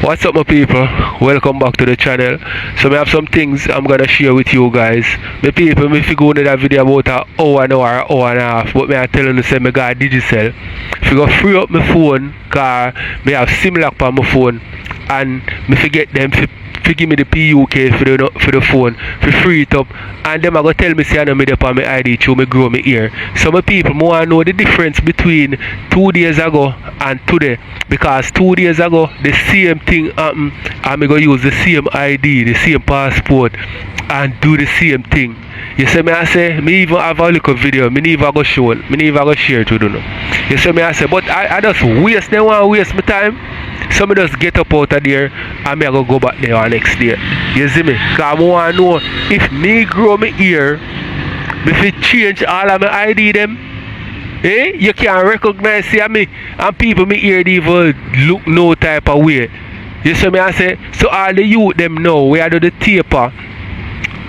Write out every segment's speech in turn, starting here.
What's up my people, welcome back to the channel. So I have some things I'm gonna share with you guys. My people, if you go into that video about an hour and a half, but me I tell you to say I got digital. If you go free up my phone, cause me have SIM lock on my phone and me forget them to give me the PUK for the phone, for free it up, and them I go tell me say I know me on my ID through me grow me ear. So my people, I want to know the difference between 2 days ago and today, because 2 days ago the same thing happened and I go use the same ID, the same passport and do the same thing. You see me I say, me even have a little video, me never go show it, me never go share it with you. You see me I say, but I just waste, they want to waste my time. So me just get up out of there and me I go back there next day. You see me? Because I want to know if me grow me ear, if it change all of my ID them, you can't recognize me and people me ear even look no type of way. You see me I say, so all the youth them know we are do the taper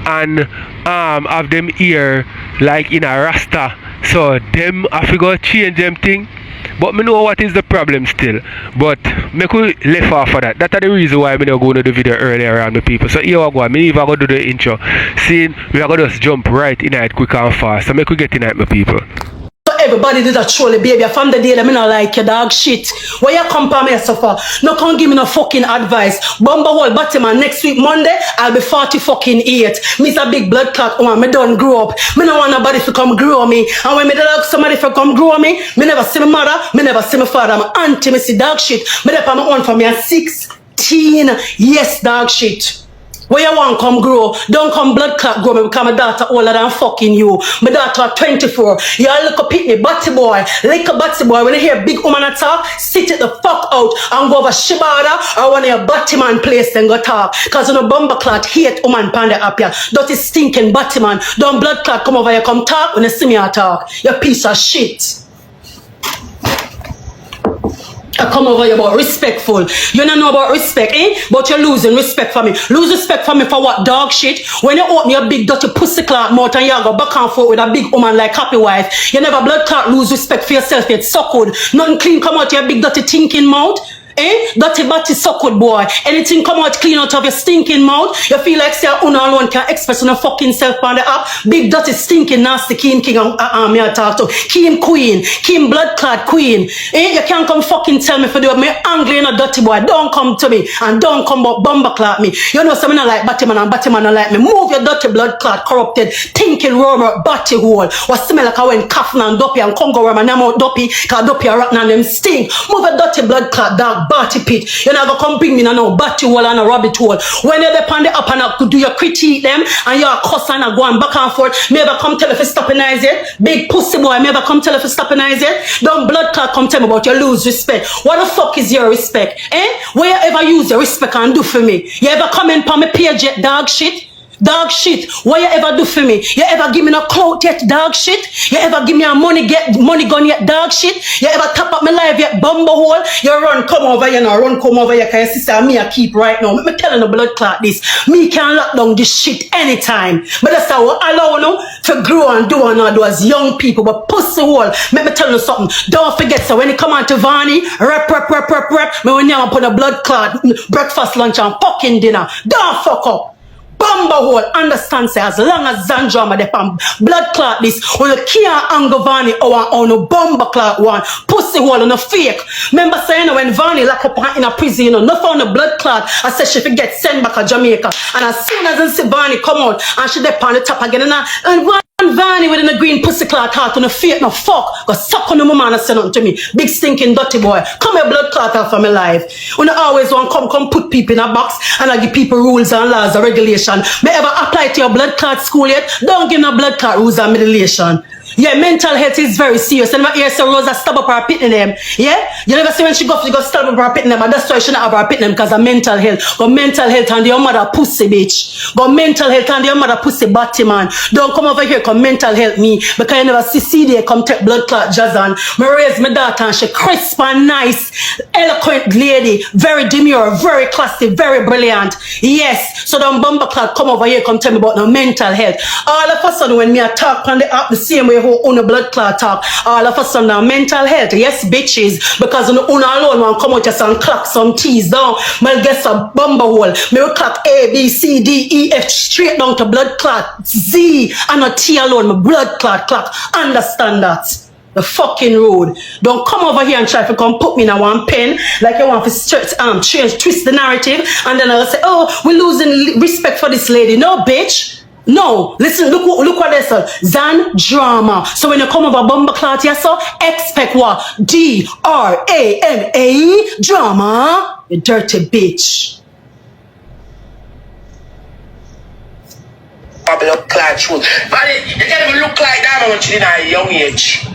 and have them ear like in a rasta. So them have to go change them thing. But me know what is the problem still. But me could left off of that. That's the reason why I don't go to the video earlier on the people. So here I go. Me even go do the intro. Seeing we are gonna just jump right in it quick and fast. So me could get in it, my people. Everybody did a trolley, baby. From the day that me not like your dog shit. Why you come for me so far? No can't give me no fucking advice. Bumba hole Batman next week Monday, I'll be 40 fucking 8. Me's a big blood clot woman. Me don't grow up. Me no want nobody to come grow me. And when me dog somebody to come grow me never see my mother, me never see my father. My auntie, me see dog shit. Me dey on my own for me at 16. Yes, dog shit. Where you want come grow, don't come blood clot grow me because my daughter older than fucking you. My daughter 24. You all look up at me, batty boy. Like a batty boy. When you hear big woman talk, sit it the fuck out and go over Shibada or one of your batty man place then go talk. Cause on a bomber clot hate woman panda up here. Dirty stinking batty man. Don't blood clot come over here come talk when you see me talk. You piece of shit. I come over here about respectful. You don't know about respect, eh? But you're losing respect for me. Lose respect for me for what? Dog shit? When you open your big dirty pussy clot mouth and you go back and forth with a big woman like Happy Wife, you never blood clot lose respect for yourself yet. So good. Nothing clean come out your big dirty thinking mouth. Eh? Dirty batty so good boy. Anything come out clean out of your stinking mouth. You feel like say Una alone can express on a fucking self on the app. Big dirty stinking nasty king me I talk to. King queen. King blood clot queen. Eh? You can't come fucking tell me for the me angry and a dirty boy. Don't come to me and don't come but bomber clot me. You know something I like Batman and Batman not like me. Move your dirty blood clot corrupted thinking rumor batty hole. What smell like I went coffin and dopey and Congo rum and I'm out dopey cause dopey are rotten and them stink. Move a dirty blood clot dog. Batty pit. You're not gonna come bring me no batty hole and a rabbit hole. When you're up on the up and up, do you critique them and you're cuss and going back and forth? Maybe come tell if you stop and it. Big pussy boy, maybe come tell if you stop and it. Don't blood clot come tell me about your lose respect. What the fuck is your respect? Eh? Where you ever use your respect and do for me? You ever come in on my page yet, dog shit? Dog shit, what you ever do for me? You ever give me no clout yet, dog shit? You ever give me a money gun yet, dog shit? You ever tap up my life yet, bumble hole? You run come over here now, run come over here, cause your sister me I keep right now. Me telling the blood clot this. Me can lock down this shit anytime. But that's how I allow you to grow and do and all those young people. But pussy hole, me tell you something. Don't forget, so when you come on to Vani, rep. Me when you put a blood clot, breakfast, lunch and fucking dinner. Don't fuck up. Bumba hole, understand say as long as Zandrama de pam blood clot this, when you can't anger Vani or no bumba clot one, pussy hole on a fake. Remember saying when Vani lock up in a prison, no found a blood clot, I said she forget send back to Jamaica. And as soon as I see Vani come out and she de on the top again and Vani with a green pussy clot heart on a fake no fuck. Go suck on the woman and say nothing to me. Big stinking dirty boy. Come here blood clot out for my life. When I always want come put people in a box and I give people rules and laws and regulation. May ever apply to your blood clot school yet? Don't give no blood clot rules and regulation. Yeah, mental health is very serious. And my ear say Rosa stab up her pitting them. Yeah? You never see when she go stab up her pitting them, and that's why she not have her pitting them because of mental health. Go mental health and your mother pussy bitch. Go mental health and your mother pussy batty man. Don't come over here come mental health me because you never see CD come take blood clot jazz on. Me raise my daughter and she crisp and nice, eloquent lady, very demure, very classy, very brilliant. Yes. So don't bumper clot come over here come tell me about no mental health. All of a sudden when me talk on the app the same way who own a blood clot talk. All of a sudden now mental health. Yes, bitches. Because you alone want come out just and clock some T's down. Well, guess a bumper hole. Me will clock A, B, C, D, E, F straight down to blood clot Z and a T alone. My blood clot clock. Understand that? The fucking road. Don't come over here and try to come put me in a one pen like you want to change, twist the narrative, and then I'll say, oh, we're losing respect for this lady. No, bitch. No. Listen, look what they say. Zan drama. So when you come over Bumbleclot, yes, so expect what? drama. Drama. You dirty bitch. Bumbleclot truth. But you can't even look like that when you're in a young age.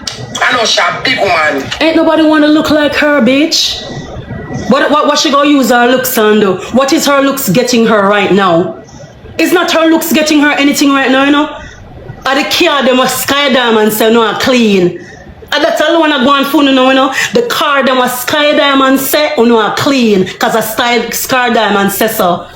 I know she's a big woman. Ain't nobody want to look like her, bitch. What she gonna use her looks on do? What is her looks getting her right now? It's not her looks getting her anything right now, you know? At the car, them a sky diamond say no clean. And that's all I wanna go on phone, you know? The car, them a sky diamond say no clean. Cause a sky diamond say so.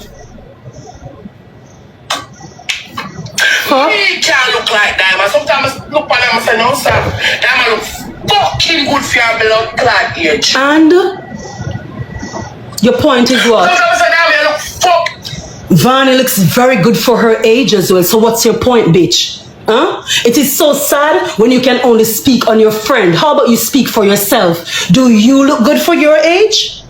Huh? He can't look like diamond. Sometimes I look at them and say, no, sir. Diamond look fucking good for your blood clot age. And your point is what? Sometimes I say, diamond look fuck. Vani looks very good for her age as well. So what's your point, bitch? Huh? It is so sad when you can only speak on your friend. How about you speak for yourself? Do you look good for your age?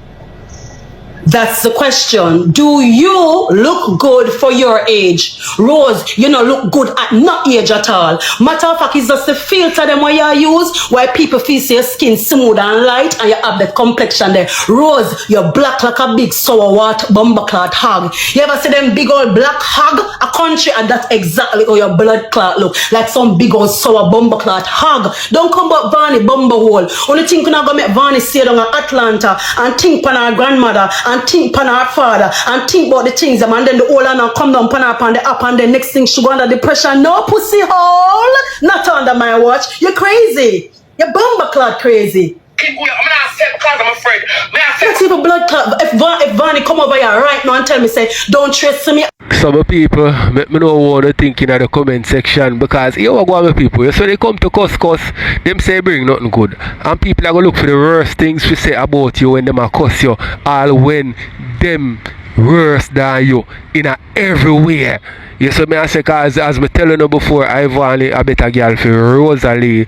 That's the question. Do you look good for your age? Rose, you know, look good at not age at all. Matter of fact, it's just the filter them where you use, where people feel your skin smooth and light and you have that complexion there. Rose, you're black like a big sour water Bumbleclot hog. You ever see them big old black hog? A country, and that's exactly how your blood clot look. Like some big old sour Bumbleclot hog. Don't come back Vani bumblehole. Only think you're not going to make Vani stay down in Atlanta and think on her grandmother and think upon her father and think about the things and then the old and come down upon her upon the up and the next thing she go under depression. No pussy hole, not under my watch. You're crazy. You're Bumbleclot crazy. I'm not upset because I'm afraid. Let's see if a blood clot. If Vani come over here right now and tell me say don't trust me. Some people make me know what they think in the comment section, because you go with people, so they come to cuss, them say bring nothing good, and people are going to look for the worst things to say about you when them are cuss you, all when them worse than you in everywhere. You see me I say, cause as me telling you before, Ivany a better girl for Rosealee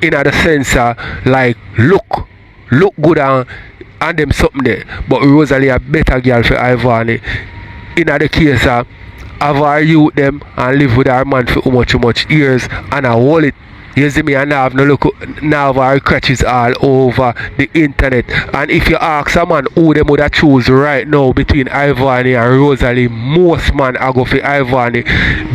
in the sense like look good and them something there, but Rosealee a better girl for Ivany in the case of her youth them and live with her man for how much years and I hold it. You see me, and now have no look, now have her crutches all over the internet. And if you ask a man who them would choose right now between Ivany and Rosealee, most man are go for Ivany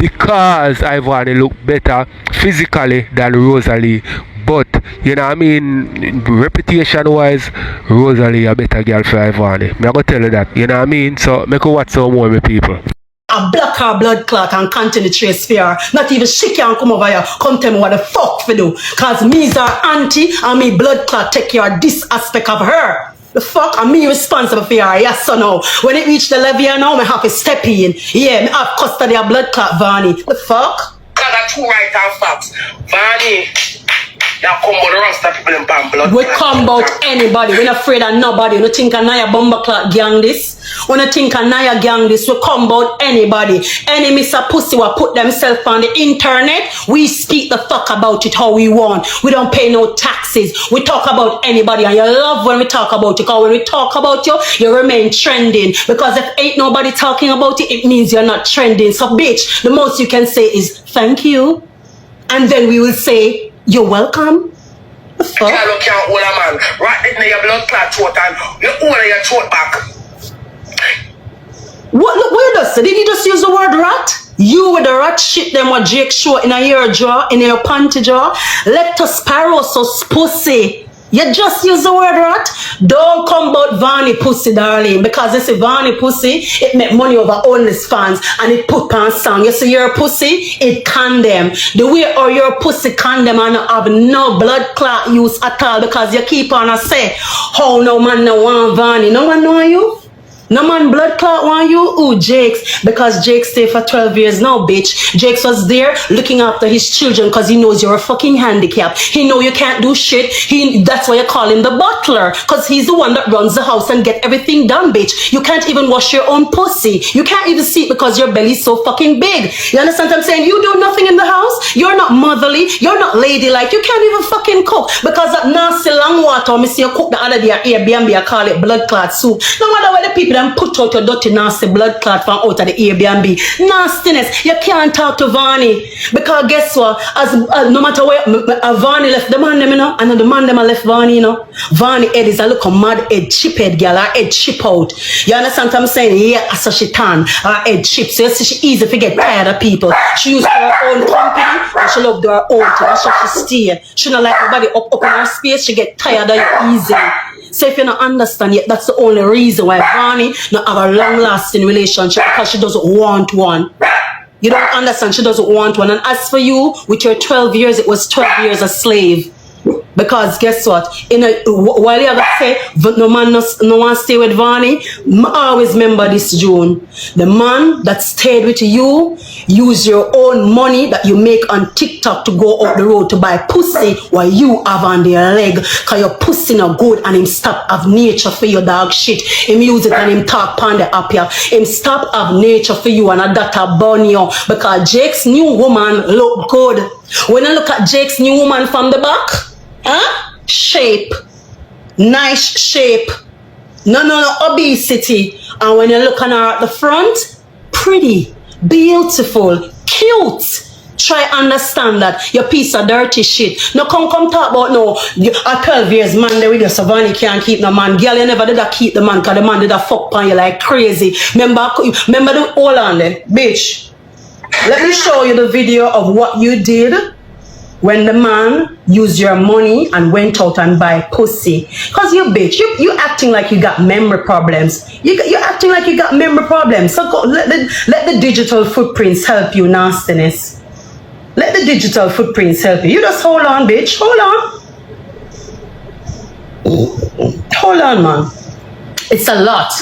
because Ivany look better physically than Rosealee. But you know what I mean, reputation wise, Rosealee a better girl for Ivany. I'm gonna tell you that, you know what I mean? So make you watch some more with people. I block her blood clot and continue to trace for her. Not even she can come over here, come tell me what the fuck for do. Cause me's her auntie and me blood clot take care of this aspect of her. The fuck? And me responsible for her, yes or no? When it reach the level here now, me have to step in. Yeah, me have custody of blood clot, Vani. The fuck? Cause that's two right and facts. Vani. Now come about the rest of people in blood. We come about anybody. We're not afraid of nobody. We don't think Anaya Bumbleclot gang this. We don't think Anaya gang this. We come about anybody. Any Mr. Pussy will put themselves on the internet. We speak the fuck about it how we want. We don't pay no taxes. We talk about anybody. And you love when we talk about you. Because when we talk about you, you remain trending. Because if ain't nobody talking about it, it means you're not trending. So bitch, the most you can say is thank you. And then we will say, you're welcome. You can't look at old man. Right in your blood clot throat and you hold your throat back. What? Look, where does it? Did you just use the word rat? You with the rat shit them what Jake show in your jaw, in your panty jaw. Leptospirosis pussy. You just use the word rat. Don't come about Vani pussy, darling. Because this is Vani pussy, it make money over OnlyFans and it put on song. You see your pussy, it condemn. The way or your pussy condemn and have no blood clot use at all because you keep on a say, how no man no want Vani. No one know you? No man blood clot want you? Ooh, Jakes. Because Jakes stayed for 12 years now, bitch. Jakes was there looking after his children because he knows you're a fucking handicap. He know you can't do shit. That's why you call him the butler. Because he's the one that runs the house and get everything done, bitch. You can't even wash your own pussy. You can't even see it because your belly's so fucking big. You understand what I'm saying? You do nothing in the house. You're not motherly. You're not ladylike. You can't even fucking cook. Because that nasty long water, me see you cook the other day at Airbnb, I call it blood clot soup. No matter where the people then put out your dirty nasty blood clot from out of the Airbnb. Nastiness. You can't talk to Vani. Because guess what? As no matter where Vani left the man them, you know, and the man them left Vani, you know. Vani head is a look mad head, chip head girl, her head chip out. You understand what I'm saying? Yeah, so she tan, her head chip. So you see she easy to get tired of people. She used her own company and she loved her own thing. That's how she stay. She not like nobody up in her space. She get tired of you easily. So if you don't understand yet, that's the only reason why Vani not have a long-lasting relationship, because she doesn't want one. You don't understand, she doesn't want one. And as for you, with your 12 years, it was 12 years a slave. Because guess what? While you ever say no one stay with Vani, always remember this, June. The man that stayed with you use your own money that you make on TikTok to go up the road to buy pussy while you have on their leg. Cause your pussy not good and him stop have nature for your dog shit. Him use it and him talk pan the up here. Him stop have nature for you and a data burn you. Because Jake's new woman look good. When I look at Jake's new woman from the back, huh? Shape. Nice shape. No obesity. And when you look on her at the front, pretty, beautiful, cute. Try understand that. Your piece of dirty shit. No come talk about no. At 12 years, man, they with your Savannah can't keep no man. Girl, you never did that keep the man because the man did a fuck on you like crazy. Remember the hold on there, bitch. Let me show you the video of what you did when the man used your money and went out and buy pussy. Cause you bitch, you acting like you got memory problems. You acting like you got memory problems. So go, let the digital footprints help you, nastiness. Let the digital footprints help you. You just hold on, bitch. Hold on. Hold on, man. It's a lot.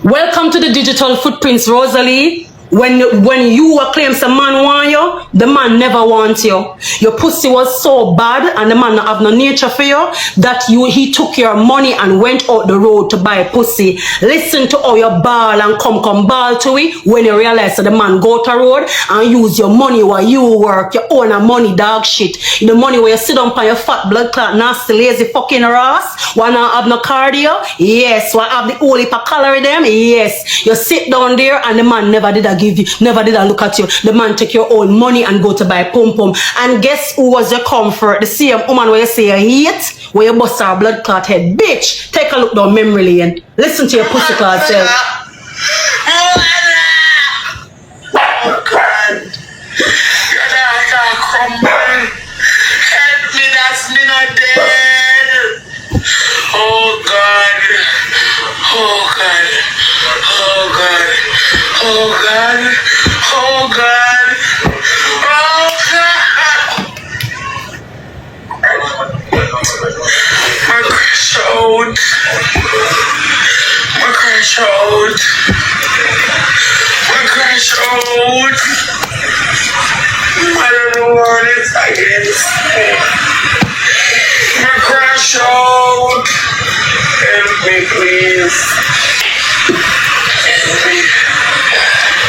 Welcome to the digital footprints, Rosealee. When you claim some man want you, the man never wants you. Your pussy was so bad and the man not have no nature for you that he took your money and went out the road to buy pussy. Listen to how you ball and come ball to it when you realize that the man go to road and use your money while you work. You own a money dog shit. The money where you sit down on your fat blood clot nasty lazy fucking ass. Wanna have no cardio? Yes. Wanna have the whole heap of calorie them? Yes. You sit down there and the man never did give you, never did I look at you. The man take your own money and go to buy pum pum. And guess who was your comfort? The same woman where you say you hate, where you bust our blood clot head. Bitch, take a look down memory lane. Listen to your pussy clot self. Oh God, your daughter crumble. Help me, that's me not dead. Oh God, oh God, oh God. Oh God, oh God, oh God. My crash out. My crash out. My crash out. I don't know what it's against. My crash out. Help me, please. Help me.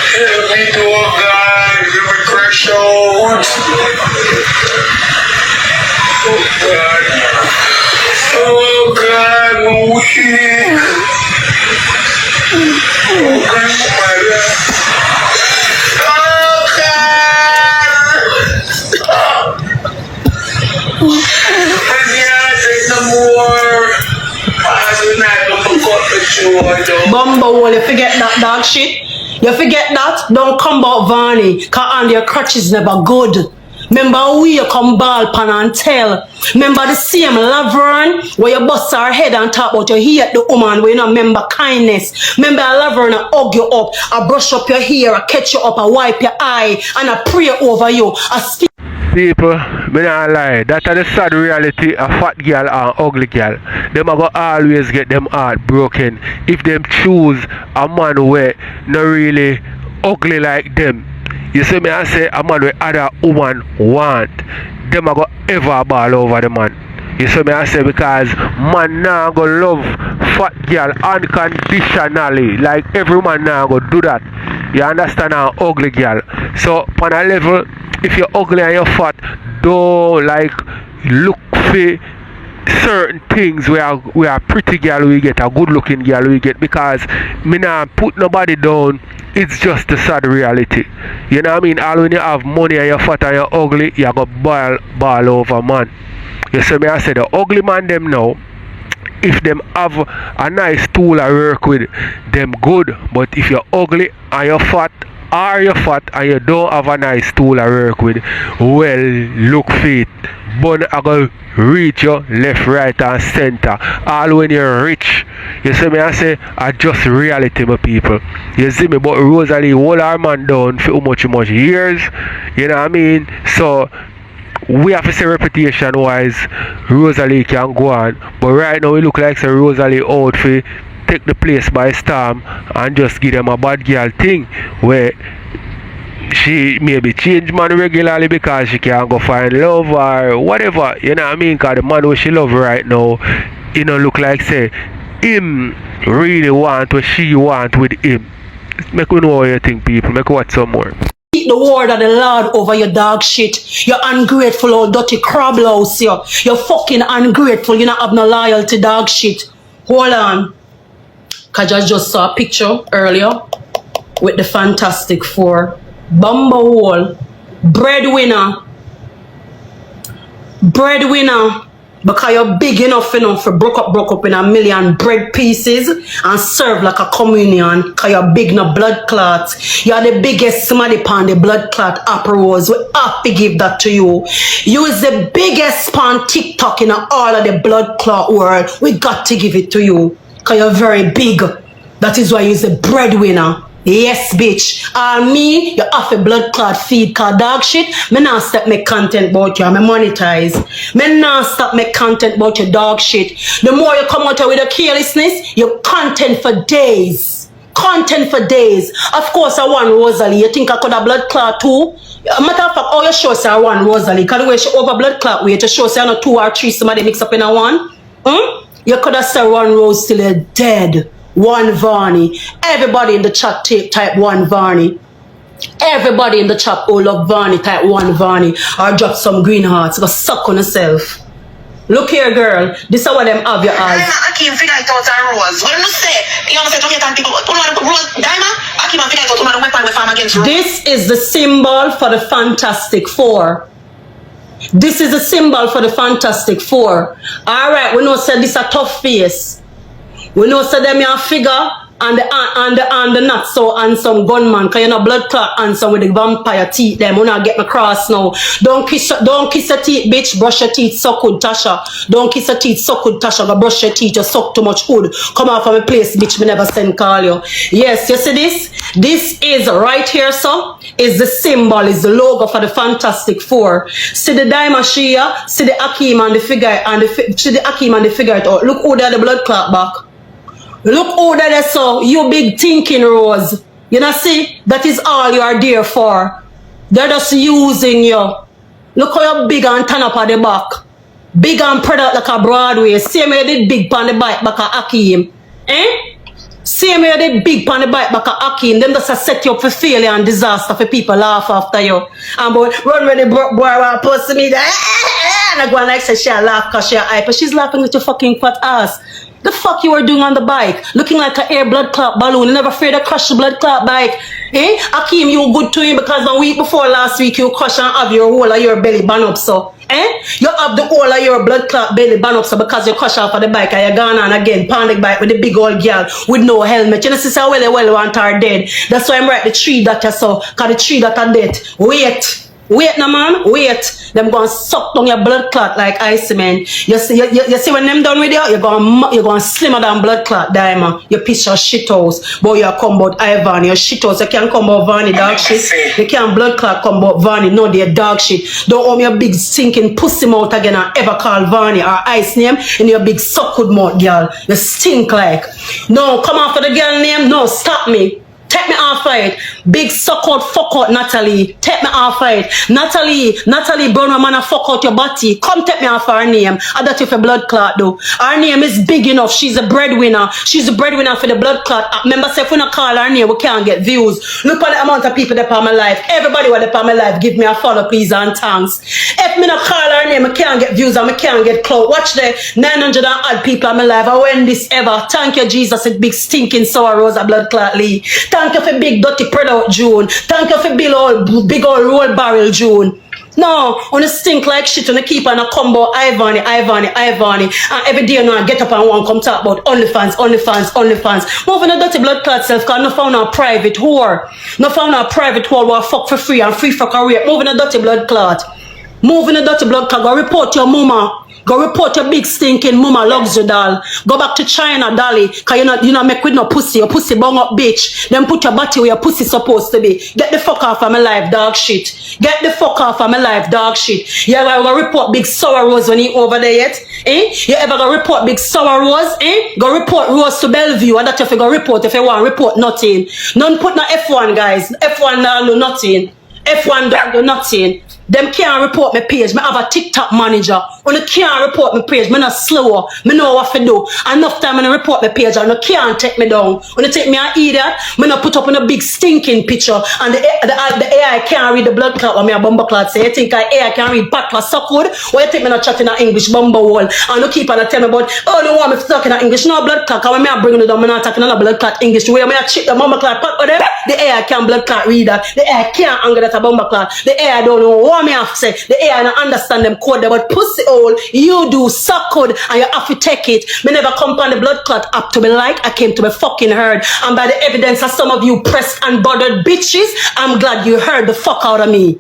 Help me, oh God, give me crash out. Oh God. Oh God, weak. Oh grandmother. Oh God. I can't take no more. Bumbo, you forget that dog shit? You forget that? Don't come about Vani, cause on your crutches never good. Remember we you come ball pan and tell. Remember the same Laverne where you bust her head and talk about you hate the woman where you not remember kindness. Remember Laverne I hug you up, I brush up your hair, I catch you up, I wipe your eye, and I pray over you. I speak. People, me not lie. That is the sad reality of fat girl and ugly girl. Them a go always get them heart broken if them choose a man who not really ugly like them. You see me I say a man where other woman want. Them a go ever ball over the man. You see me I say because man now go love fat girl unconditionally. Like every man now go do that. You understand how ugly girl. So on a level, if you're ugly and you're fat, don't like look for certain things where a pretty girl we get, a good looking girl we get, because me not put nobody down. It's just the sad reality. You know what I mean? All when you have money and you're fat and you're ugly, you go ball over man. You see me I say the ugly man them now, if them have a nice tool to work with, them good. But if you're ugly and you're fat, or you're fat and you don't have a nice tool to work with, well, look for it. But I go reach you left, right and center. All when you're rich. You see me I say, I just reality, my people. You see me, but Rosealee hold her man down for how much years. You know what I mean? So we have to say reputation wise, Rosealee can go on. But right now it look like Rosealee out for take the place by storm and just give them a bad girl thing where she maybe change man regularly because she can't go find love or whatever. You know what I mean? Because the man who she love right now, you know, look like say him really want what she want with him. Make me know what you think, people. Make me watch some more. Keep the word of the Lord over your dog shit. You're ungrateful old dirty crab louse. You're fucking ungrateful. You not have no loyalty dog shit. Hold on. Cause I just saw a picture earlier with the Fantastic Four. Bumble hole. Breadwinner. Because you're big enough for broke up in a million bread pieces and serve like a communion. Because you're big no blood clots. You're the biggest somebody pan the blood clot operas. We have to give that to you. You is the biggest pan TikTok in all of the blood clot world. We got to give it to you. Because you're very big. That is why you're the breadwinner. Yes, bitch. Me, you have a blood clot feed called dog shit. Me not stop make content about you. Me monetize. Me not stop make content about your dog shit. The more you come out with a carelessness, you content for days. Content for days. Of course, I want Rosealee. You think I could have blood clot too? Matter of fact, all you show say I want Rosealee. Because the way she over blood clot weight, you show say I know 2 or 3 somebody mix up in a one. You could have said one Rose till you're dead. One Varney. Everybody in the chat type one Varney. Everybody in the chat all love Varney type one Varney. Or drop some green hearts. Go suck on yourself. Look here, girl. This is what them have your eyes. I can't figure it out on Rose. What do you say? You want to say Jamaican people? Rose, Diamond? I can't figure it out on the weapon we farm against Rose. This is the symbol for the Fantastic Four. This is the symbol for the Fantastic Four. Alright, we know say this a tough face. We know say them your figure and the not so handsome gunman, cause you know blood clot handsome with the vampire teeth them. We not get my cross now. Don't kiss your teeth, bitch. Brush your teeth, suck good, Tasha. Don't kiss your teeth, suck good, Tasha. Go brush your teeth, you suck too much hood. Come out from a place, bitch. Me never send call you. Yes, you see this? This is right here, so is the symbol, is the logo for the Fantastic Four. See the diamond Shia, see the Akeem and the figure see the Akeem and the figure it out. Look who there the blood clot back. Look who that is so, you big thinking Rose. You know see, that is all you are there for. They're just using you. Look how you're big and turn up at the back. Big and product like a Broadway. Same way you did big on the bike back at Akeem. Same way you did big on the bike back at Akeem. Them just set you up for failure and disaster for people laugh after you. And boy, run when the boy want to post to me. And I go and like say she laugh because she hype. But she's laughing with your fucking fat ass. The fuck you were doing on the bike? Looking like an air blood clot balloon. You never afraid to crush the blood clot bike. Akeem, you good to him because the week before last week you crush and have your whole of your belly band up so. You have the whole of your blood clot belly band up so because you crush off of the bike and you gone on again, panic bike with the big old girl with no helmet. You know, sister, well want her dead. That's why I'm right, the tree that you saw, because the tree that are dead. Wait. Wait, no man, wait. Them gonna suck down your blood clot like ice, man. You see when them done with you, you're gonna slimmer than blood clot, diamond. You piece your shit house, but you come about Ivan, your shit house. You can't come about Vanny dog shit. You can't blood clot come about Vanny, no, they're dog shit. Don't owe me a big stinking pussy mouth again and ever call Vanny or ice name in your big suckwood mouth, girl. You stink like. No, come off for the girl name. No, stop me. Take me off it. Big suck out, fuck out, Natalie. Take me off it. Natalie Brown, man, fuck out your body. Come take me off her name. I that if a blood clot though. Her name is big enough. She's a breadwinner. She's a breadwinner for the blood clot. Remember, say if we not call her name, we can't get views. Look at the amount of people that on my life. Everybody with on my life, give me a follow, please, and thanks. If me not call her name, I can't get views and I can't get clout. Watch the 900 and odd people on my life. I win this ever. Thank you, Jesus. It big stinking sour rose a blood clot Lee. Thank you for big dirty product June. Thank you for big old roll barrel June. No, on a stink like shit on a keep on a combo ivany. And every day now I get up and want come talk about OnlyFans. Moving a dirty blood clot self cause no found a private whore. No found a private whore who fuck for free and free for career. Moving a dirty blood clot. Moving a dirty blood clot. Go report your mama. Go report your big stinking mama luxury doll. Go back to China, dolly. Cause you not make with no pussy. Your pussy bung up, bitch. Then put your body where your pussy supposed to be. Get the fuck off of my life, dog shit. Get the fuck off of my life, dog shit. You ever go report big sour rose when you over there yet? Eh? You ever go report big sour rose? Eh? Go report rose to Bellevue. And that if you go report, if you want report nothing. None put no F1, guys. F1 don't do nothing. F1 don't do nothing. Them can't report my page. I have a TikTok manager. When they can't report my page, I'm not slower. I know what to do. Enough time when I report my page, and they can't take me down. When they take me an idiot, I not put up in a big stinking picture, and the AI can't read the blood clot when me a bumper clot say. You think AI can read patla suckwood? Why you think me not chatting in English bumper wall? And you keep on tell me about, oh, you want me to talk in English? No blood clot. When me a bring it down, I'm not talking in blood clot English. The way I check the bumper clot pat with them, the AI can't blood clot read that. The AI can't anger that a bumper clot. The AI don't know what me have to say. The AI don't understand them code. But pussy hole, you do suck code and you have to take it. Me never come on the blood clot up to be like I came to be fucking heard. And by the evidence of some of you pressed and bothered bitches, I'm glad you heard the fuck out of me.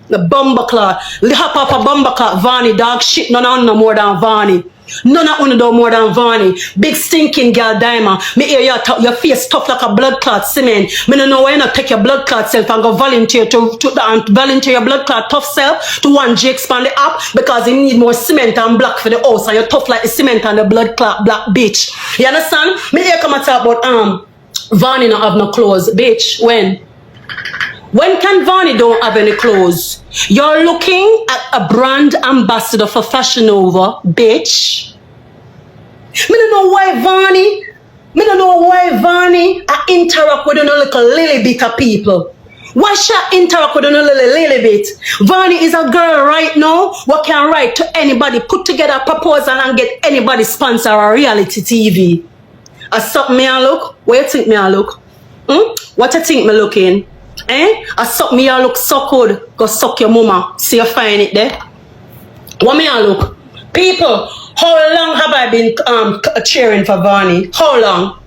The bumper clot. Hop up a bumper clot, Vanny dog shit, none no more than Vanny. None of you do more than Vanny. Big stinking girl diamond. Me hear your face tough like a blood clot cement. Me no know why you not take your blood clot self and go volunteer to volunteer your blood clot tough self to 1G expand the app because you need more cement and black for the house and you're tough like the cement and the blood clot black bitch. You understand? Me hear come and talk about Vanny not have no clothes. Bitch, when can Vanny don't have any clothes? You're looking at a brand ambassador for Fashion Nova, bitch. Me don't know why Vanny I interact with a little bit of people. Why should I interact with a little bit? Vanny is a girl right now who can write to anybody, put together a proposal and get anybody sponsor a reality TV. I suck me a look? Where you think me a look? What you think me looking? I suck me a look so good. Go suck your mama. See you find it there. What me a look? People, how long have I been cheering for Vanny? How long?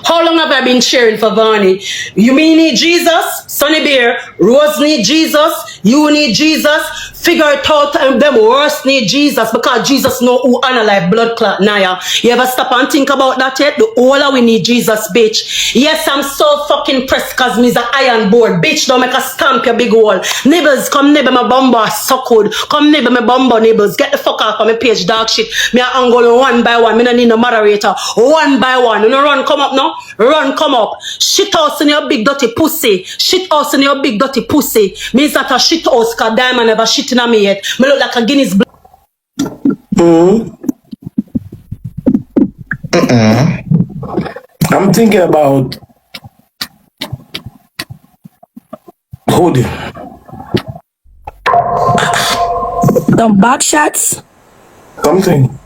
How long have I been cheering for Vanny? You mean need Jesus? Sonny Bear, Rose need Jesus, you need Jesus. Figure it out and them worst need Jesus because Jesus know who analyze blood clot Naya. You ever stop and think about that yet? The whole of we need Jesus, bitch. Yes, I'm so fucking pressed cause me's an iron board. Bitch, don't make a stamp your big hole. Nibbles, come nibble my bumbo so good. Come nibble my bumbo nibbles. Get the fuck off of my page, dog shit. Me a angle one by one. Me no need no moderator. One by one. You know run come up now? Run come up. Shit house in your big dirty pussy. Shit house in your big dirty pussy. Means that a shit house cause diamond never shit in me yet. Me look like a Guinness I'm thinking about hoodie. Some back shots. Something.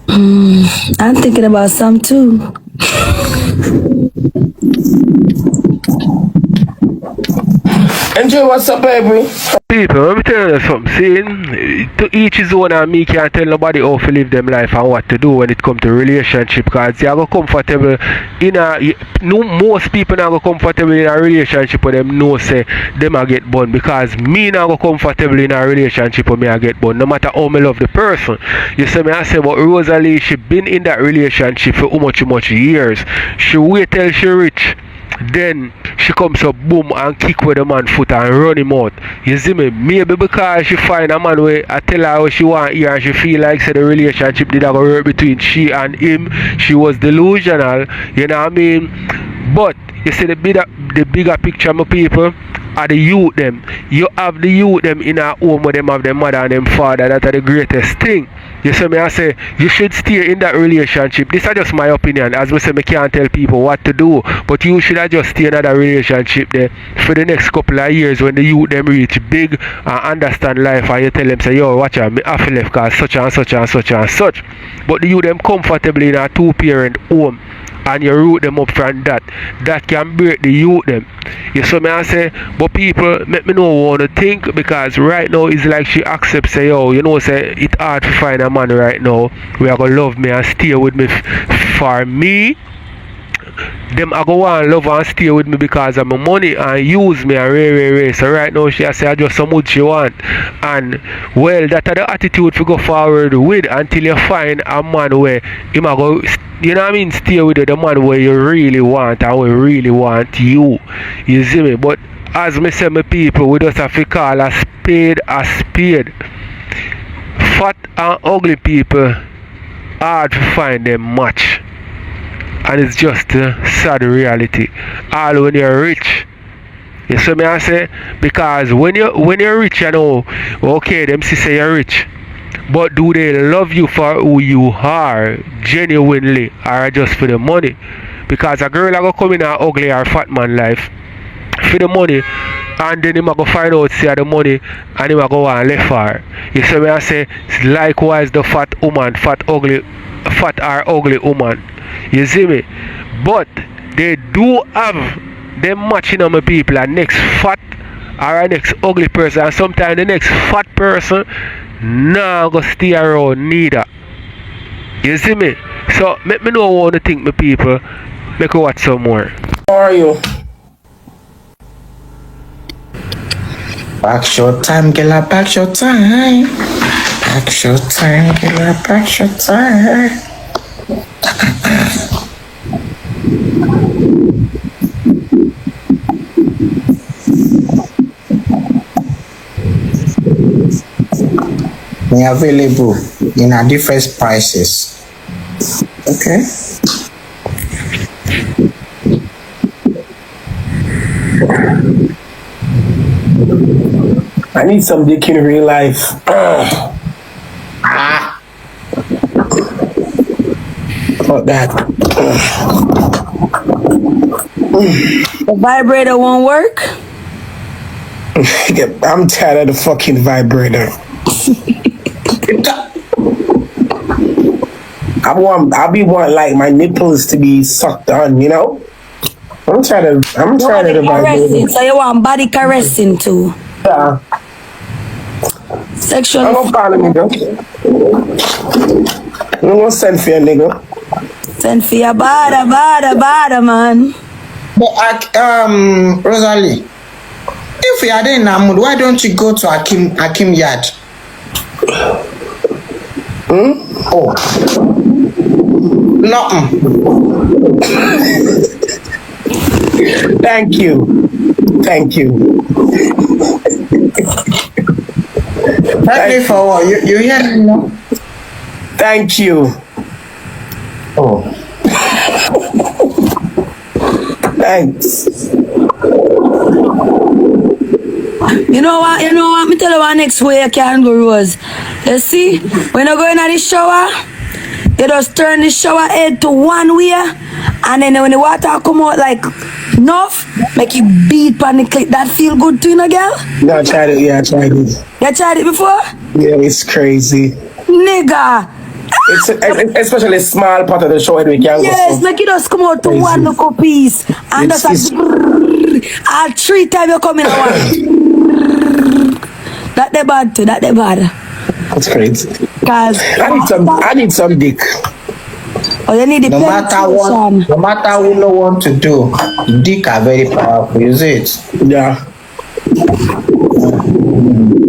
I'm thinking about some too. Enjoy what's up, baby. People, let me tell you something. See, to each his own, and me can't tell nobody how to live them life and what to do when it comes to relationship. Because they are go comfortable in a. No, most people now go comfortable in a relationship with them know say them a get bun. Because me now go comfortable in a relationship with me a get bun. No matter how me love the person. You see me I say, but Rosealee, she been in that relationship for how much years. She wait till she rich. Then she comes up boom and kick with the man foot and run him out. You see me? Maybe because she find a man where I tell her what she want here and she feel like say the relationship did not work between she and him. She was delusional. You know what I mean? But you see the bigger picture, my people, are the youth them. You have the youth them in a home where them have them mother and them father. That are the greatest thing. You see me I say you should stay in that relationship. This is just my opinion. As we say, I can't tell people what to do. But you should just stay in that relationship there for the next couple of years when the youth them reach big and understand life and you tell them say, yo, watch out, me have to left cause such and such and such and such. But the youth them comfortably in a 2-parent home and you root them up from that can break the youth them. You see me I say, but people make me know what to think because right now it's like she accepts say, yo, you know say it's hard to find a man right now who are gonna love me and stay with me for me. Them I go want love and stay with me because of my money and use me and ray. So right now she say I just so much she want. And well that are the attitude to go forward with until you find a man where him a go, you know what I mean, stay with the man where you really want and where really want you. You see me? But as me say my people, we just have to call a spade a spade. Fat and ugly people hard to find them match. And it's just a sad reality. All when you're rich. You see me I say? Because when you're rich, you know, okay, them say you're rich. But do they love you for who you are genuinely or just for the money? Because a girl are gonna come in an ugly or fat man life for the money and then him a go find out say the money and him a go and left her. You see me I say likewise the fat woman, fat or ugly woman. You see me? But they do have them matching on my people and next fat or a next ugly person and sometimes the next fat person nah go stay around neither. You see me? So make me know what to think my people. Make me watch some more. How are you? Back short time, girl, back short time. Back short time, girl, back short time. They are available in a different prices. Okay. I need some dick in real life. Fuck that. The vibrator won't work. I'm tired of the fucking vibrator. I be want like my nipples to be sucked on, you know? I'm tired of the vibrator. So you want body caressing too? Yeah. Sexual. I'm gonna call a nigga. I'm gonna send for a nigga. Send for your bada, man. But Rosealee, if you are in a mood, why don't you go to Hakim yard? Oh, nothing. Thank you. Thank you for what? You hear me now? Thank you. Oh. Thanks. You know what? Me tell you what next way you can go, Rose. You see, when you go in the shower, you just turn the shower head to one way, and then when the water come out like enough, make you beat on the clip. That feel good to you, girl? No, I tried it. Yeah, I tried it. You tried it before? Yeah, it's crazy. Nigga. It's especially small part of the show we can yes, go. like it just come out to Crazy. one little piece. And It's that's like All 3 times you come in a one. That the bad too, that the bad. That's crazy. Cause I need some dick. oh, you need the No matter what no want to do, dick are very powerful, is it? Yeah.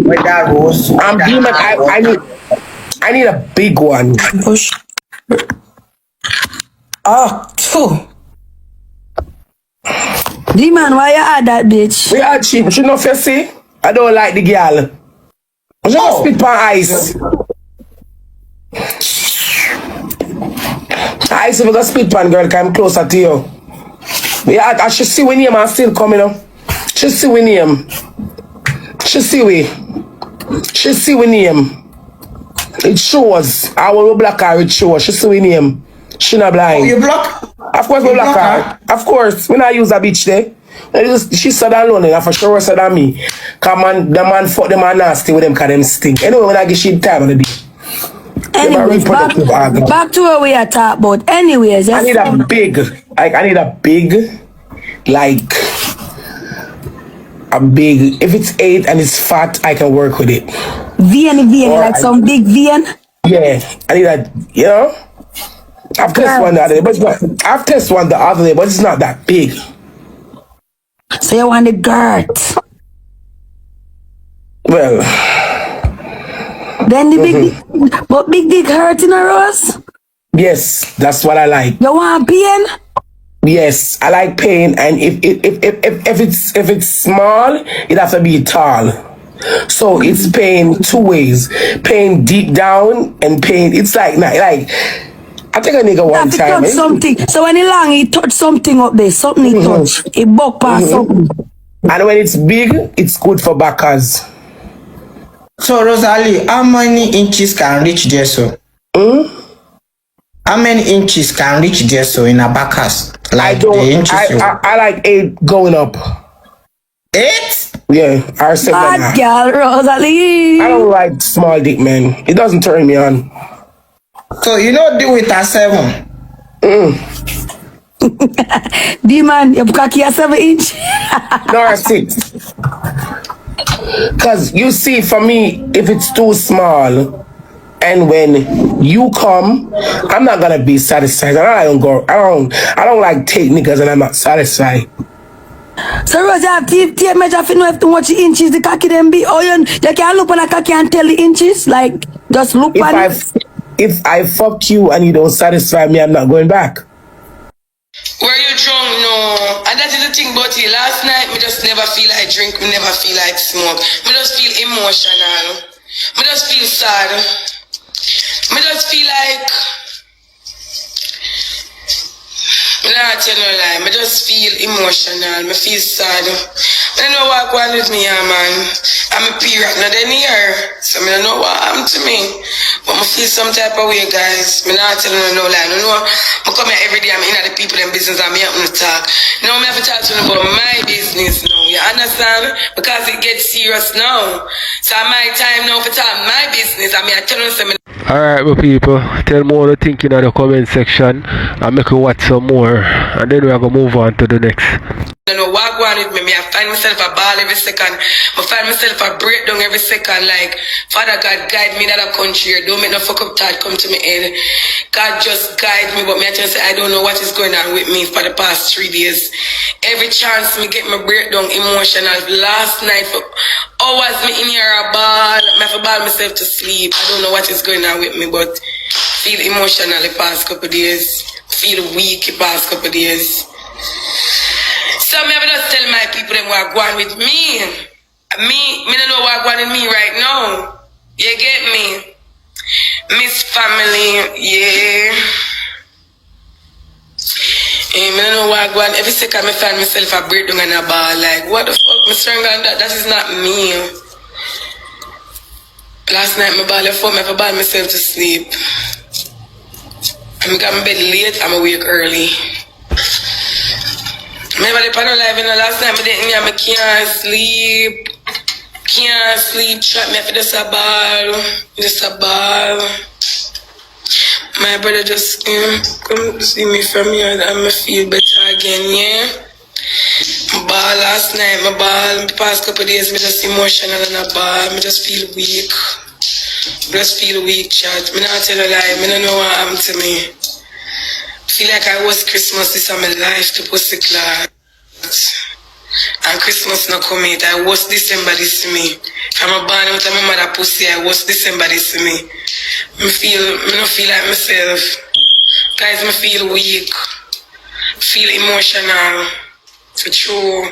Whether rose, I'm demon. I need a big one. push. Oh, phew. Demon, why you add that bitch? We are cheap. You know, you see? I don't like the girl. She just spit on ice. Ice if you go spit on girl, come closer to you. Yeah, I should see when him and still coming up. She see when him. She see we. She see when him. It shows. I will block her, it shows. She see when him. She not blind. Oh, you block? Of course, we block her. Of course, we not use a bitch there. She said alone, and for sure said than me. Come on, the man fuck them and nasty with them cause them stink. Anyway, when I get shit time on the day. Anyways, back to where we are talking about. Anyways, I need a big, if it's 8 and it's fat, I can work with it. VN, like some big VN? Yeah, I need a, you know? I've tested one the other day, but it's not that big. So you want the girt? Well, then the big, but big dick hurt in a rose? yes, that's what I like. You want pain? Yes, I like pain, and if it's small, it has to be tall. So it's pain 2 ways: pain deep down and pain. It's like I think a nigga one time. Touch something. So when he long, he touch something up there. Something he touch. He buck past something. And when it's big, it's good for backers. So Rosealee, how many inches can reach there so? How many inches can reach there so in a backers? Like the inches. I like 8 going up. 8? Yeah, or 7. Bad girl, Rosealee. I don't like small dick, man. It doesn't turn me on. So you know deal with a 7. D-man, you cocky a 7 inch? No, 6. Cause you see, for me, if it's too small, and when you come, I'm not gonna be satisfied. I don't like take niggas and I'm not satisfied. So Rose, you have tape measure if you know if too much inches the cocky them be. Oh, you can look on a cocky and tell the inches, like just look on it. If I fuck you and you don't satisfy me, I'm not going back. Were you drunk? No. And that is the thing about it. Last night, me just never feel like drink, me never feel like smoke. Me just feel emotional. Me just feel sad. Me just feel like... I tell no lie, I just feel emotional, I feel sad. I don't know what going on with me, man. I'm a period, not in here. So I don't know what happened to me. But I feel some type of way, guys. I'm not telling no lie. I don't know. I come here every day, I'm in the people in business, I'm here to talk. Now I'm have to talk to them about my business now. You understand? Because it gets serious now. So my time now for talk my business. I'm here telling them. Alright, my people, tell me what you think in the comment section and make you watch some more, and then we are going to move on to the next. I don't know what going on with me. I find myself a ball every second. I find myself a breakdown every second. Like, Father God, guide me in that country. Don't make no fuck up thought come to me head. God just guide me, but me I just say I don't know what is going on with me for the past 3 days. Every chance me get my breakdown emotional. Last night for hours me in here a ball. I have to ball myself to sleep. I don't know what is going on with me, but feel emotional the past couple of days. Feel weak the past couple of days. So me have to just tell my people them what going with me. Me don't know what going with me right now. You get me? Miss family, yeah. I don't know what going. Every second I find myself a breakdown and a ball. Like, what the fuck, Mr. Stronger? That is not me. Last night my ball before me have to ball myself to sleep. I got in bed late, I'm awake early. Remember the panel live in the last night, I can't sleep. Can't sleep, trap me for just a ball. My brother just come see me from here and I feel better again, yeah? ball last night, my ball, the past couple of days, me just emotional and a ball, me just feel weak. Chat. Me not tell a lie, me don't know what happened to me. Feel like I was Christmas, this is my life to pussy clot. And Christmas not coming, I was December this to me. If I'm a born with my mother pussy, I was December this to me. Me don't feel like myself. Guys, me feel weak. Feel emotional. For true.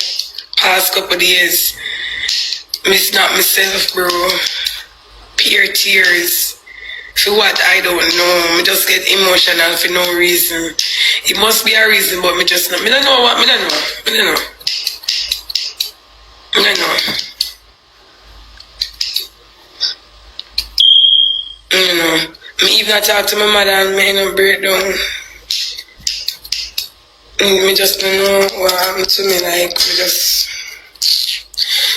Past couple days. It's not myself, bro. Pure tears. For what I don't know. Me just get emotional for no reason. It must be a reason, but me just not. Me don't know what. Me don't know. Me even talk to my mother and me no breakdown. Me just don't know what happened to me. Like, me just.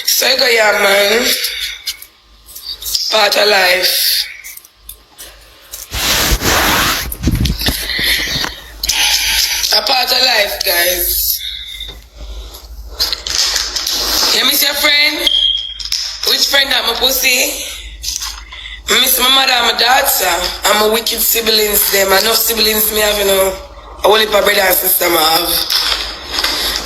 So I go, yeah, man. Part of life. A part of life, guys. You miss your friend? Which friend that my pussy? I miss my mother and my daughter. And my wicked siblings, them. Enough siblings me have, you know. I only my brother and sister I have.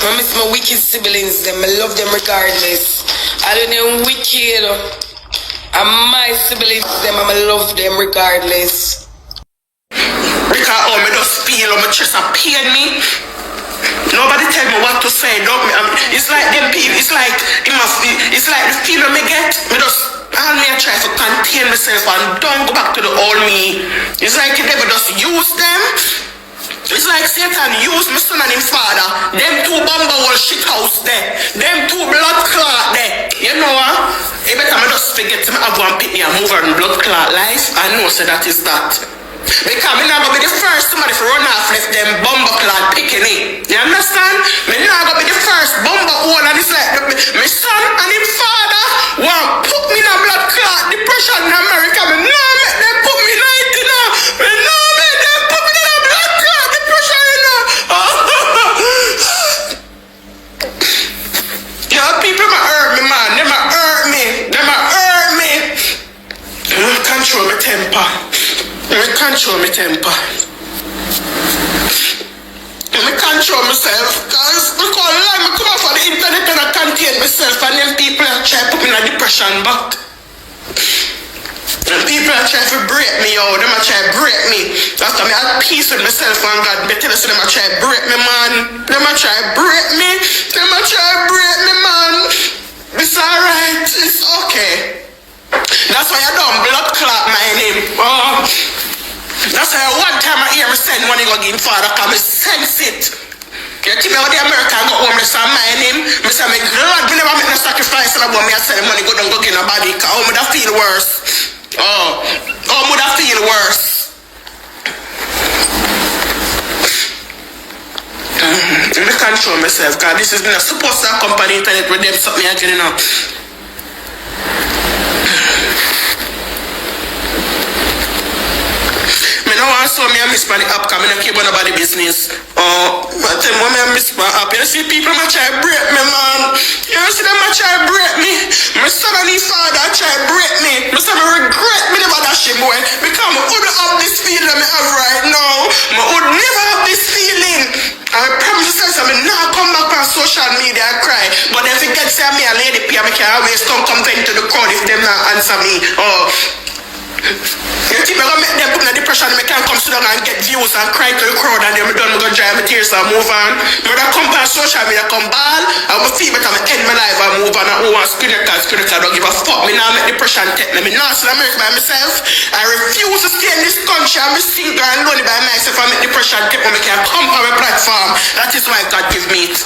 I miss my wicked siblings, them. I love them regardless. I don't know wicked. And my siblings, them. I love them regardless. Because me just feel on my chest and pain me. Nobody tell me what to say. It's like them people. It's like it must be. It's like the feeling me get. Me just all me I try to contain myself and don't go back to the old me. It's like the devil just use them. It's like Satan used my son and his father. Them two bumble shit house there. Them two blood clot there. You know what? You better me just forget to me have one pick me and move on blood clot life. I know so that is that. Because I'm not going to be the first somebody to run off left them bumble clot picking it. You understand? I'm not going to be the first bumble one and it's like my son and his father want put me in a blood clot depression in America. I no make them put me in it, you know. I no make them put me in a blood clot depression, you know. Yeah, people might hurt me, man. They might hurt me. They might hurt me. I control my temper. I control my temper. I control myself. Because I come off on the internet and I contain myself and then people are trying to put me in a depression back. And people are trying to break me out. Them are trying to break me. After me I had peace with myself and God. But tell us them are trying to break me, man. Them are trying to break me. Them are trying to break me, man. It's alright. It's okay. That's why I don't blood clot my name. That's why one time I hear me send money go give father because I sense it. You think me how the American got home, I saw my name. I say, me glad me never make no sacrifice and I want me to send money go down go give nobody because how would I feel worse? How would I feel worse? Let me control myself because this is not supposed to accompany internet with them something again, you know. So me I miss my app because I don't care about nobody business. I tell me I miss my app. You see people I try to break me, man. You see them I try to break me. My son and his father try to break me. I say I regret me never that shit boy. Because I wouldn't have this feeling I have right now. I would never have this feeling. I promise you I will not come back on social media and cry. But if you get say me a lady pay, I can always come vent to the crowd if them not answer me. You think I'm gonna make them put in a depression and I can come sit down and get views and cry to the crowd and then I'm done, I'm gonna dry my tears and move on. But I come on social media, come ball, I'm gonna feel better, I'm gonna end my life and move on and who wants spinner don't give a fuck. Me now make depression take me. Me now still America by myself. I refuse to stay in this country. I'm single and lonely by myself. I make depression take me. I can come on my platform. That is why God give me it.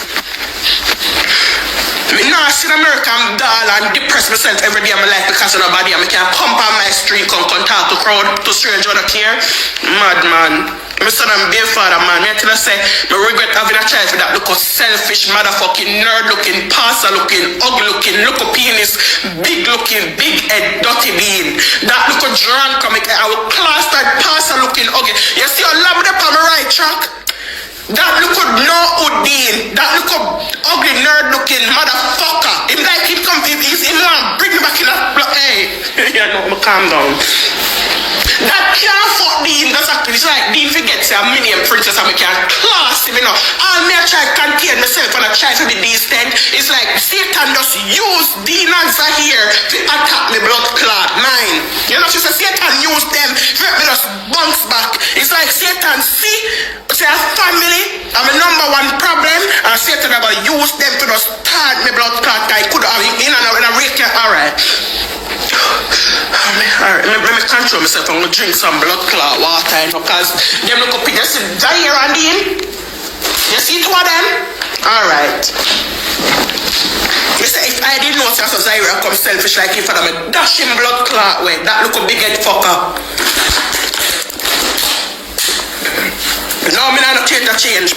Me now in America, I'm dull and depressed myself every day of my life because of nobody. I can't come on my street, come talk to crowd, to stranger that care. Mad man. My son and baby father, man. I tell you, say, I regret having a child with that look of selfish, motherfucking, nerd looking, pastor looking, ugly looking, look of penis, big looking, big head, dirty bean. That look of drunk comic, I will class that pastor looking ugly. You see, I love them on the right track. That look of no Udin. That look ugly nerd looking motherfucker. Him like him come, him want bring me back in a block. Hey, yeah, no, calm down. That can't fuck Dean. That's actually, it's like Dean forgets a minion princess and I can't class him, you know. All me I try to contain myself and I try to be decent. It's like Satan just use demons are here to attack me blood clot mine. You know, she said Satan use them to make me just bounce back. It's like Satan see, say a family, I'm a number one problem, and Satan about use them to just start me blood clot. I could have in a rake. Alright. Alright, let me control myself. I'm gonna drink some blood clot water, you know, because them look up in the Zaire and Dean. You see two of them? Alright. You say if I didn't know so Zaire come selfish like him for them, I dash him blood clot way. That look a big head fucker. No, me not change the change.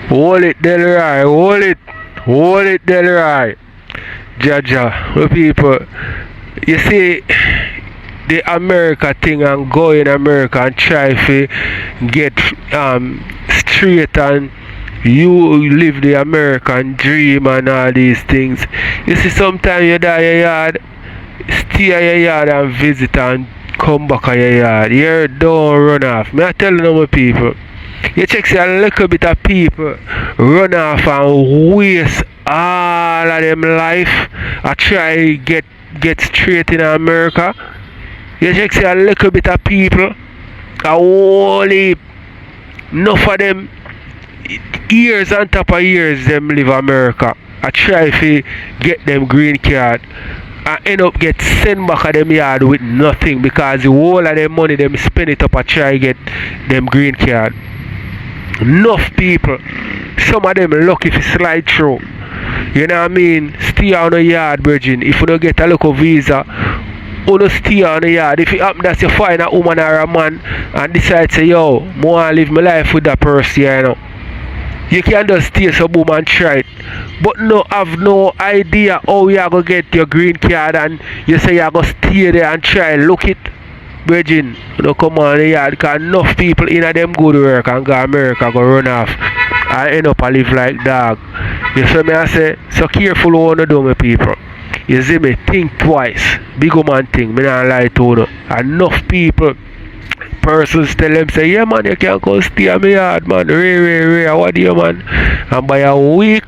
Hold it, Delroy, hold it. Hold it, Delroy. Jaja, the people. You see, the America thing and go in America and try to get straight and you live the American dream and all these things. You see, sometimes you die your yard, stay at your yard and visit and come back at your yard. You don't run off. Me I tell you my people. You check see a little bit of people run off and waste all of them life. I try get straight in America. You check see a little bit of people, a whole heap, enough of them, years on top of years them live America. I try to get them green card and end up get sent back at them yard with nothing because the whole of them money them spend it up and try get them green card. Enough people, some of them lucky if you slide through. You know what I mean? Stay on the yard, virgin. If you don't get a local visa, you don't stay on the yard. If it happens that you find a woman or a man and decide to say, yo, I want to live my life with that person, you know. You can't just stay some woman and try it. But no have no idea how you are going to get your green card and you say you are going to stay there and try look it. Virgin, you know, come on the yard because enough people in them go to work and go America go run off and end up and live like dog. You see me I say, so careful what you do my people. You see me, think twice. Big man thing, me not lie to you. Enough people, persons tell them say, yeah man, you can't go stay at my yard man, rare, what do you man? And by a week,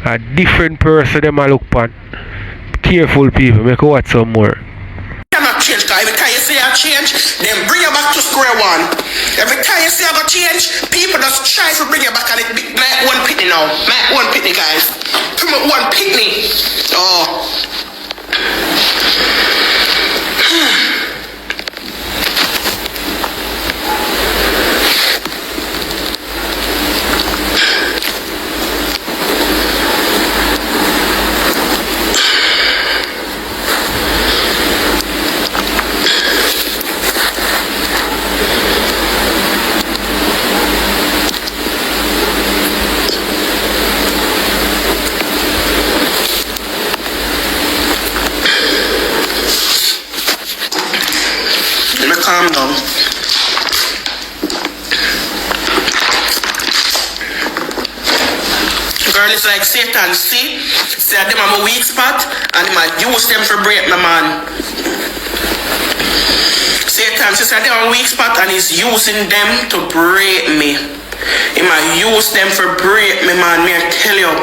a different person them I look upon. Careful people, make you watch some more. Cannot change, because every time you say I change, then bring you back to square one. Every time you say I go change, people just try to bring you back and it make one pitney now. Make one pitney, guys. Promote one pitney. Oh. Calm down. Girl, it's like Satan, see? Say them have a weak spot and he might use them for break my man. Satan, she said they have a weak spot and he's using them to break me. He might use them for break me, man. Me I tell you.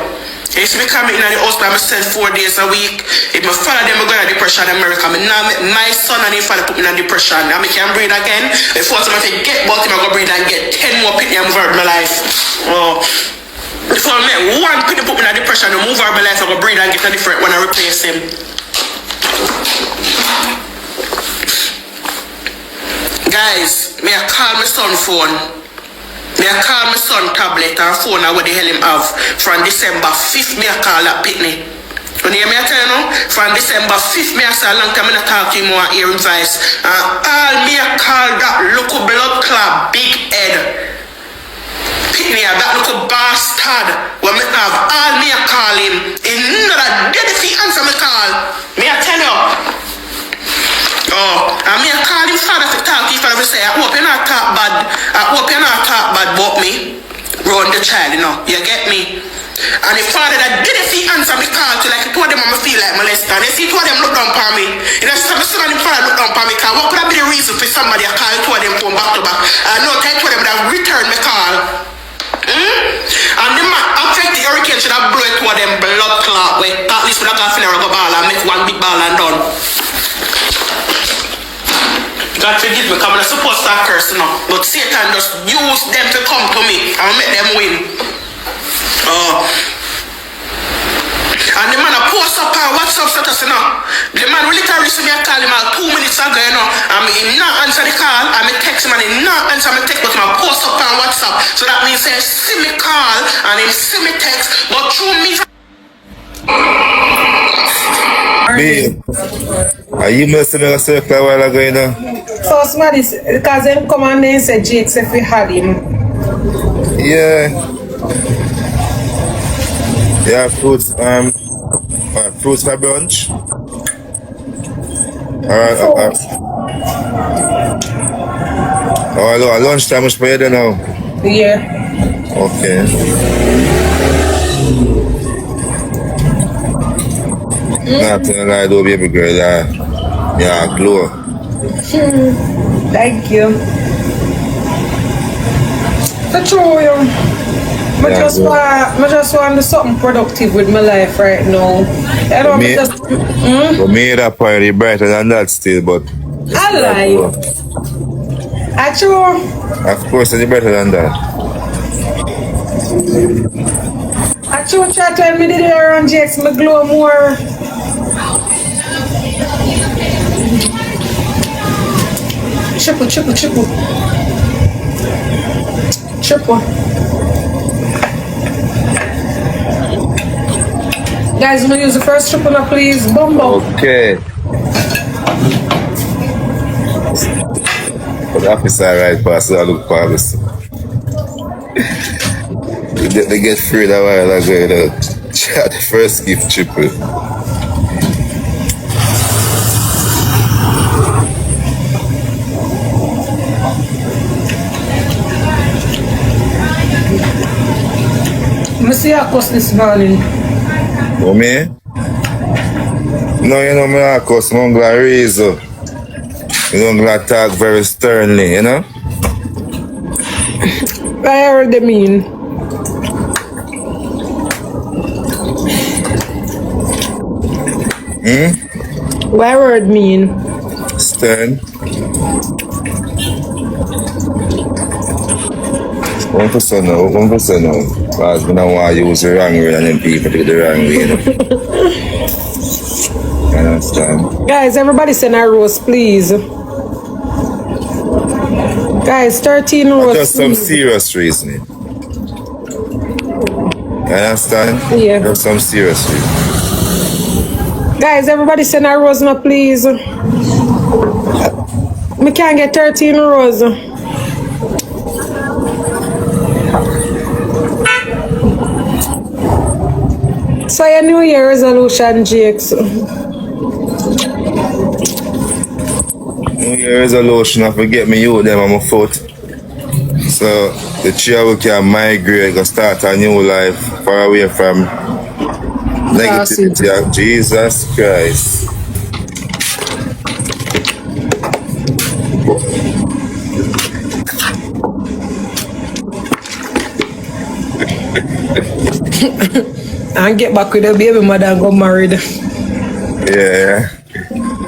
I used to be coming in the house by myself 4 days a week. If my father them go to depression in America, my son and his father put me in depression. And I can breathe again. Before I get about him, I go breathe and get 10 more pitney and move out of my life. Oh. Before I make one pitney put me in depression and move out of my life, I go breathe and get a different one and replace him. Guys, may I call my son phone? Me I call my son tablet and phone and what the hell him have. From December 5th, me I call that pitney. When you hear me I tell you now, from December 5th, me I say a long time I talk to him more hear him voice. And all me I call that local blood clot big head. Pitney, that local bastard. When me have all me I call him. In another dead if he answer me call. Me I tell you. Oh, and me I call him father to talk to him father to say, I hope you not talk bad. I hope you not talk bad about me. run the child, you know. You get me? And the father that did if he answer me call to like two of them I'ma feel like molester. And if two of them look down upon me, you know, some son and the father look down upon me call. What could have been the reason for somebody to call two of them phone back to back? I know two of them that return me call. And the man affect the hurricane should have blow two of them blood clot way. At least when I got funeral go ball and make one big ball and done. God forgive me, because I'm supposed to curse, you know. But Satan just use them to come to me and make them win. And the man post up on WhatsApp status, you know. The man will literally see me call him out 2 minutes ago, you know. And he not answer the call, and me text him and he not answer my text, but I post up on WhatsApp. So that means he see me call and he see me text, but through me. Babe, are you messing with a circle a while ago, you know? So somebody, because them come and then say Jake if we had him. Yeah. Yeah, fruits for brunch. Alright, oh, lunchtime is for you now. Yeah. Okay. Not gonna lie though, baby girl, yeah, glow. Thank you. The true, I just want to do something productive with my life right now. I don't just. But me that part is brighter than that still, but. I lie. Actually. Of course, it's better than that. Actually, try to tell me the hair on Jake's my glow more. Triple. Guys, I'm gonna use the first triple now, please. Bumbo. Okay. But the officer right past, so I look past. They get free that while ago, you know. The first gift triple. I see a cuss this morning. Oh, me? No, you know, me I cuss, I'm gonna raise up. You know, I'm gonna talk very sternly, you know? I heard they mean. What word mean? Stern. One person now. Because we don't want to use the wrong way and then people do the wrong way, you know? You understand? Guys, everybody send a rose, please. Guys, 13 rose. Just some serious reasoning. You understand? Yeah. Just some serious reasoning. Guys, everybody send a rose now, please. We can't get 13 rose. So your New Year resolution, Jakes. New Year resolution, I forget me you them on my foot. So the child can migrate, go start a new life far away from negativity of Jesus Christ. And get back with the baby mother and go married. Yeah.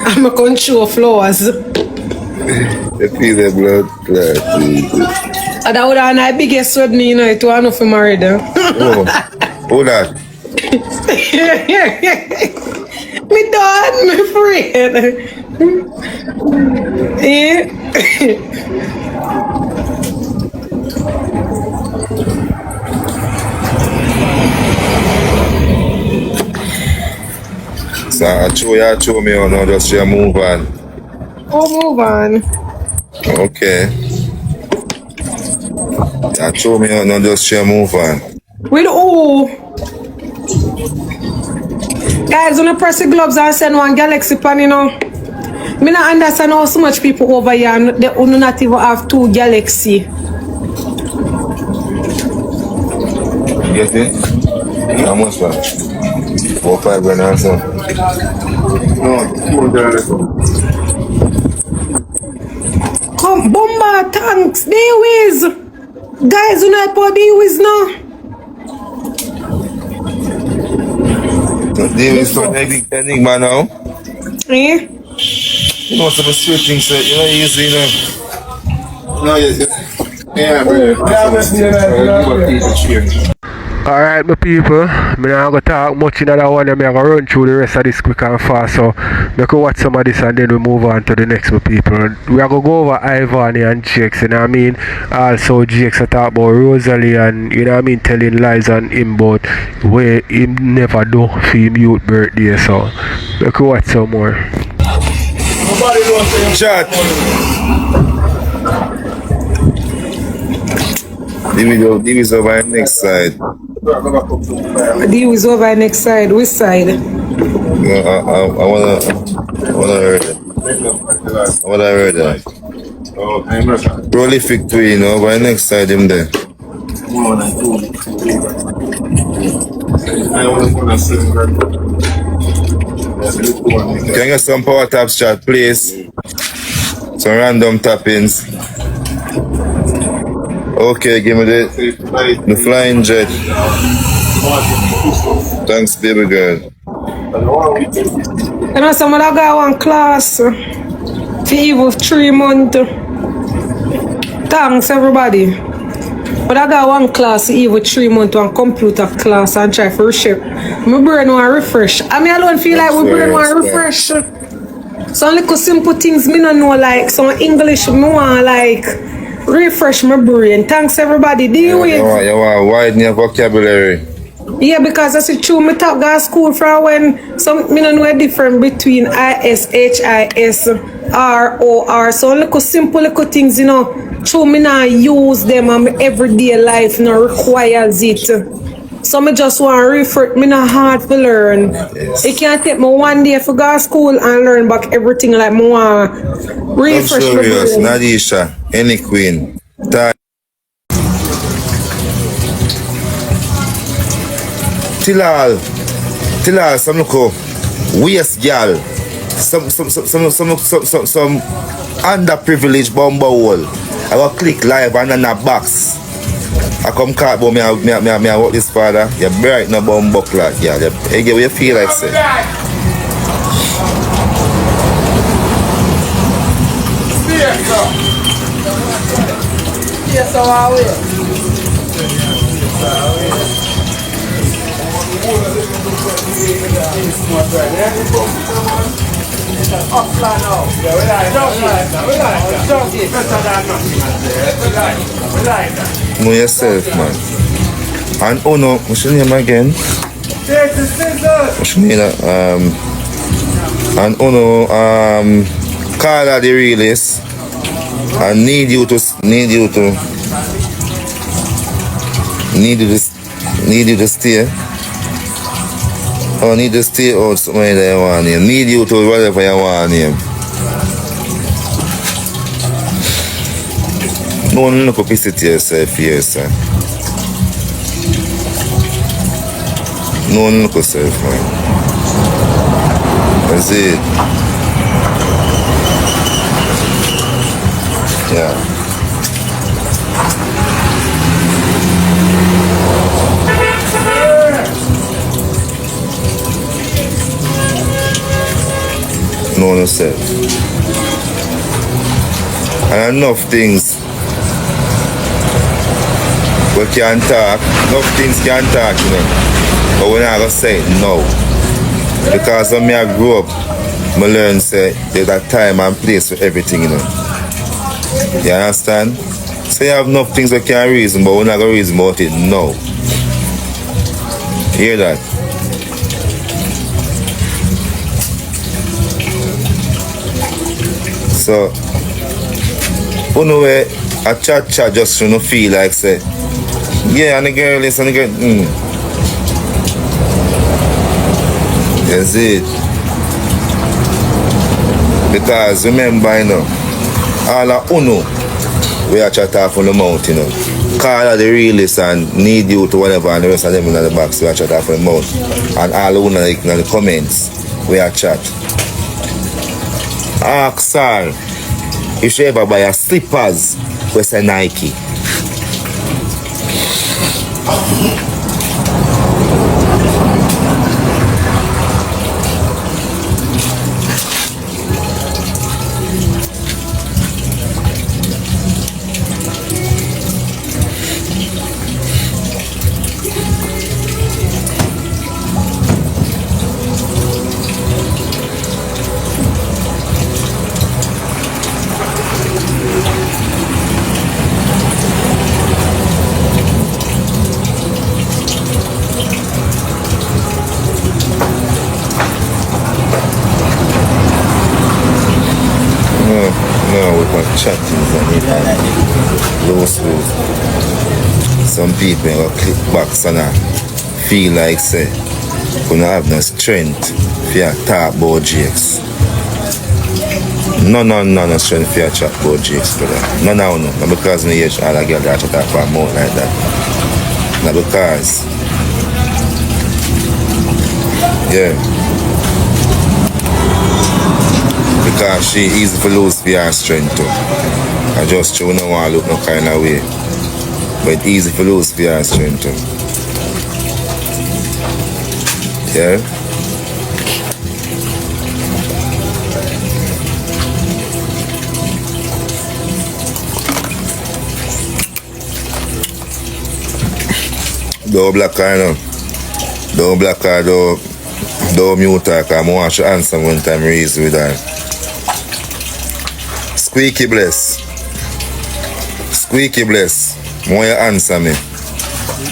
I'm a control flowers. The feel the blood clot. And that would have my biggest wedding, you know, it was enough for married. Oh, who that? Me dad, my friend. Yeah. So I show me on now, just to move on. Oh, move on. Okay. I show me on now, just to move on. With who? Guys, when I press the gloves and send one galaxy pan, you know. Me not understand how so much people over here and they do not even have 2 galaxy. get it? How much, man? 4 5 grand or something. No, Come, bomba, thanks, Dewiz. Guys, you know about Dewiz now? Davis for the big enigma now. Eh? You know some switching so you know easy, you know. No, yeah, Alright, my people, I'm not going to talk much in that one. I'm going to run through the rest of this quick and fast. So, we can watch some of this and then we move on to the next, my people. We are going to go over Ivany and Jakes, you know what I mean? Also, Jakes are talk about Rosealee and, you know what I mean, telling lies on him about where he never do for him youth birthday. So, we can watch some more. Chat. Dewiz over next side. Dewiz over next side. Which side? I wanna hear that. I wanna hear that. Prolific too, you know, by next side him there. Can I get some power taps, chat, please? Some random tappings. Okay, give me the flying jet. Thanks, baby girl. You know, some of that guy one class for even 3 months. Thanks, everybody. But I got one class even 3 months, one computer class and try for reshape. My brain want refresh. I mean, I don't feel like my brain want refresh. Some little simple things me don't know, like some English me want like refresh my brain. Thanks everybody. You want widen your vocabulary. Yeah, because I see true me talk go school from when some me don't know the difference between ISHISROR. So little simple little things, you know, true me not use them in my everyday life, no requires it. So me just want to refresh, me not hard to learn. Yes. It can't take me 1 day to go to school and learn back everything like me want refresh my brain. Nadisha, any queen. Tilal, some look waste girl, some underprivileged bumble hole. I will click live and in a box. I come call about me work this father. You're bright no bumble clock, yeah. You get what you feel like say. Yes, I will. Know yourself, man. And Uno, what's your name again? What's your name? And Uno, Carla the realist. I need you to stay. Need you to stay out somewhere that you want him. Need you to whatever you want him. No one look up to yourself here, sir. No one look at yourself, man. That's it. Yeah. Know yourself. And enough things we can talk, enough things can talk, you know. But we're not gonna say it now. Because when I grew up, I learned say there's a time and place for everything, you know. You understand? So you have enough things we can reason, but we're not gonna reason about it now. Hear that? So, you know where a chat just shouldn't feel like say, yeah, and the girl is and the girl, That's it. Because remember, you know, all of Uno, we are chat off on the mouth, you know. call her the realist and need you to whatever, and the rest of them in the box we are chat off the mouth. And all who like in the comments we are chat. Ask her if she ever buy a slippers with a Nike. Chat things and loose with some people will click backs and feel like say we don't have no strength for talk about jakes. No strength for chat about jakes, brother. No, not because in the age all the girls that chat off her mouth like that. Not because because she easy to lose for her strength too. I just don't want to look no kind of way. But easy to lose for her strength too. Yeah? Don't black her no. Don't black her, don't mute her, because I want to answer one time reason with her. Squeaky bless. More you answer me.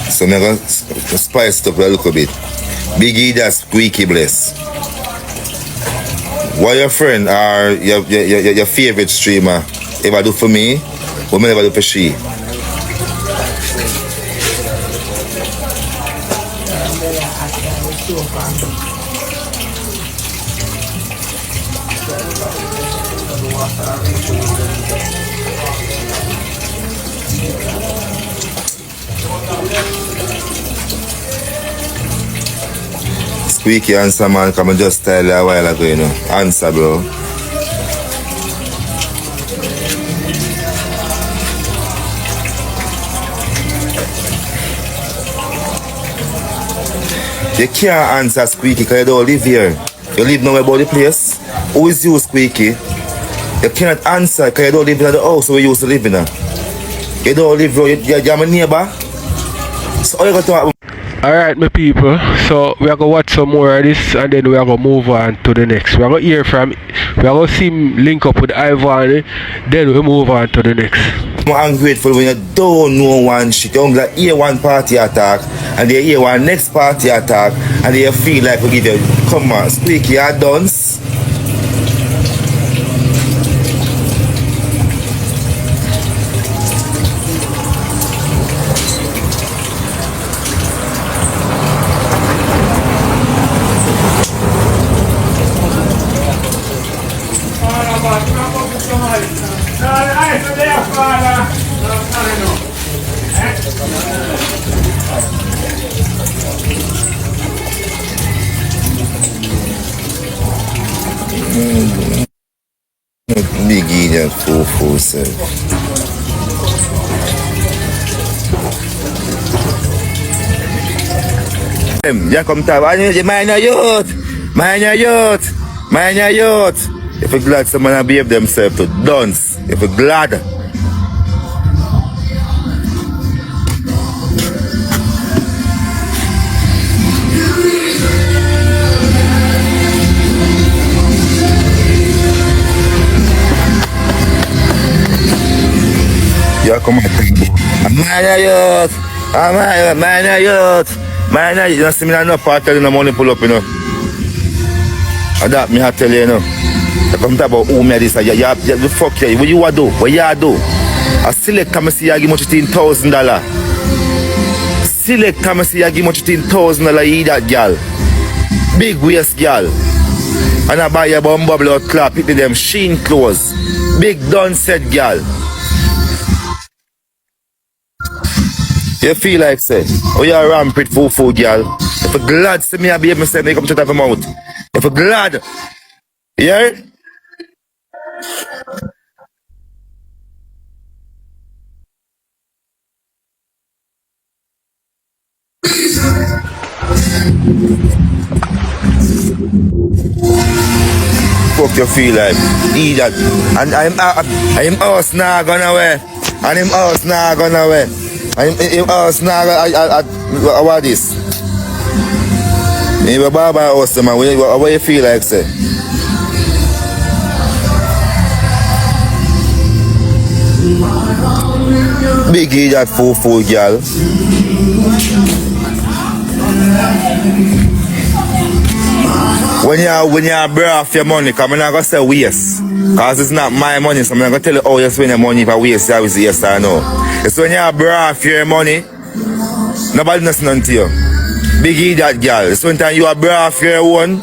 So I'm going to spice it up a little bit. Biggie that squeaky bless. What your friend or your favorite streamer ever do for me, what me never do for she? Squeaky answer, man. Come and just tell you a while ago, you know. Answer, bro. You can't answer Squeaky because you don't live here. You live nowhere about the place. Who is you, Squeaky? You cannot answer because you don't live in the house where you used to live in. You don't live, bro. You're my neighbor. So all you got to talk. Alright, my people, so we are going to watch some more of this and then we are going to move on to the next. We are going to hear from, we are going to see him link up with ivany, then we move on to the next. I'm ungrateful when you don't know one shit. You only hear one party attack and they hear one next party attack and they feel like we give you, come on, Squeaky, you're done. Big idiot, full self. Yeah, come to mind your youth. If you're glad someone behave themselves to dance, if you're glad. Yeah, come on. Man your youth. You don't see me no part of the money pull up, you know. And that me have tell you, you know. You come talk about who me this, you fuck you. What you do? What you do? I select come see you give much $10,000. Select come see you give much $10,000 eat that girl. Big waist girl. And I buy a bum bubble out clap, it them sheen clothes. Big done set girl. You feel like say, oh you're rampant foo girl. If you're glad see me a baby say me come shut up your mouth. If you're glad, yeah? Fuck you feel like idiot. And I'm us now gone away. And him us now gone away. And him us now what this? You a barber house man, what you feel like say? Big idiot foo girl. When you break off your money, come I'm not gonna say waste. Cause it's not my money, so I'm not gonna tell you how you spend your money if I waste, I was yes or no. It's when you break off your money, nobody knows nothing to you. Big idiot girl. It's when time you break off your own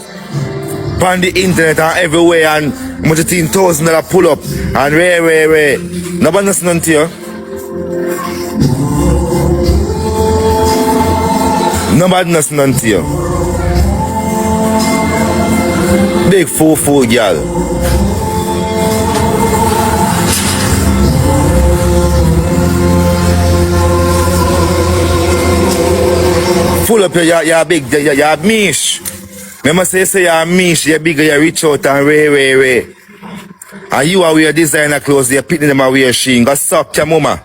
on the internet and everywhere and much $10,000 pull up and ray. Nobody knows nothing to you. Nobody knows nothing to you. Big foo girl. Full up you're big, you're mish. Remember say you're mish, you're big, you reach out and ray. And you are wear designer clothes, you're picking them and wear sheen. Go suck your mama.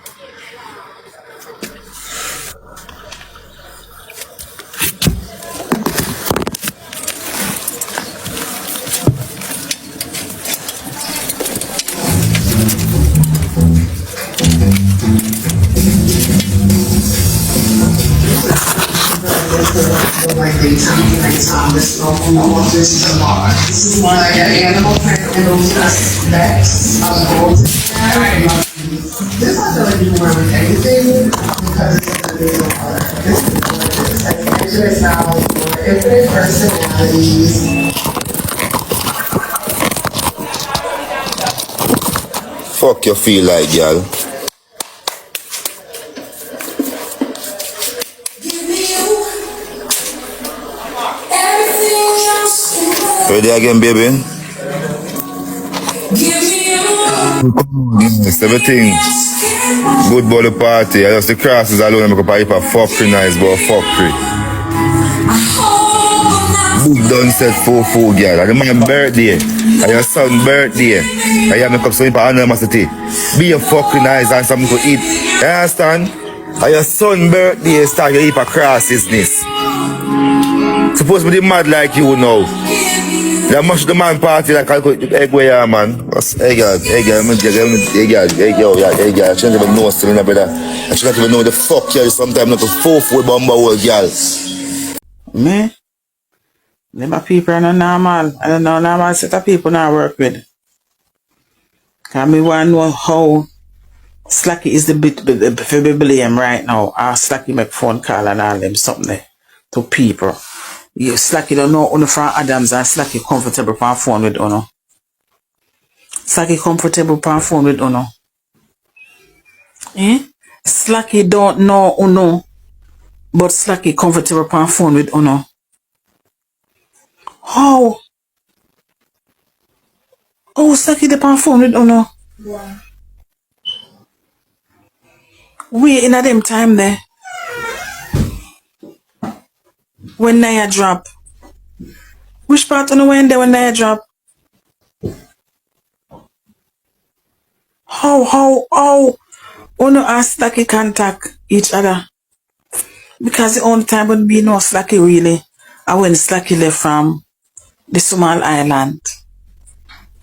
This is one I got animal handles, backs, this I feel like you can wear with anything because it's a now for infinite personalities. Fuck you feel like, girl. Ready again, baby? It's everything. Good body party. I just the crosses alone and make up a heap of fuckery nice, but fuckery. Big done set foo girl. And the man's birthday. And your son's birthday. And you make up some heap of animosity. Be a fuckery nice and something to eat. You understand? And your son's birthday start your heap of crosses. Supposed to be mad like you now. You much the man party like I could egg where you man. Hey girl, I shouldn't even know still, brother. I shouldn't even know the fuck you sometimes like a fool bumble old girl. Me? Them people are not normal. I don't know normal set of people I work with. Cause me want to know how Slacky is the bit for be blame right now. Or Slacky make phone call and all them something to people. You Slacky don't know only from Adams and Slacky comfortable on phone with Uno. Slacky comfortable on phone with Uno. Eh? Slacky don't know Uno, but Slacky comfortable on phone with Uno. How? Oh, Slacky the on phone with Uno. Yeah. We in a them time there. When Naya drop. Which part of the when there when Naya drop? How? Uno and Slacky contact each other. Because the only time would be no Slacky really. And when Slacky left from the small island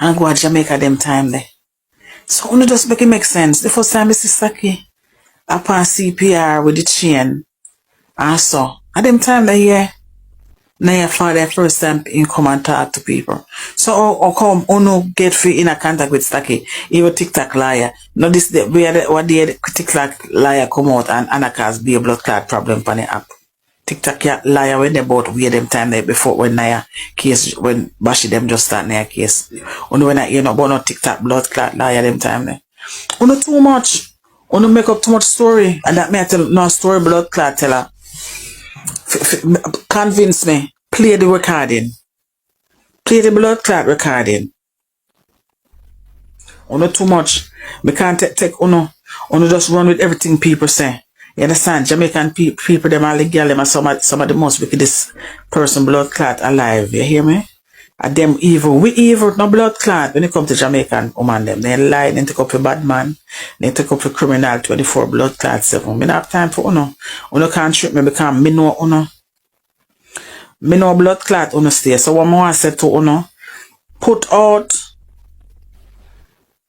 and go to Jamaica them time there. So Uno just make it make sense. The first time I see Slacky upon CPR with the chain and so. At them time that year, Naya for their first time in come and talk to people. So or come Uno get free in a contact with Slacky, even TikTok liar. No this the what the TikTok liar come out and Anaka's be a blood clot problem on the app. TikTok liar when they both wear them time there before when Naya case when Bashi them just start Naya case. Uno when I about no TikTok blood clot liar them time there. Uno too much. Wanna make up too much story, and that me I tell no story blood clot tell her. Convince me. Play the recording. Play the blood clot recording. Uno too much. We can't take uno just run with everything people say. You understand? Jamaican people them all the girl them are some of the most wickedest person blood clot alive. You hear me? And them evil. We evil, no blood clot when it come to Jamaican woman them. They lie, they take up for bad man, they take up for criminal 24 blood clot 7. Me not have time for uno. Uno can't treat me because me know uno. Me know blood clot uno stay. So what I said to uno, put out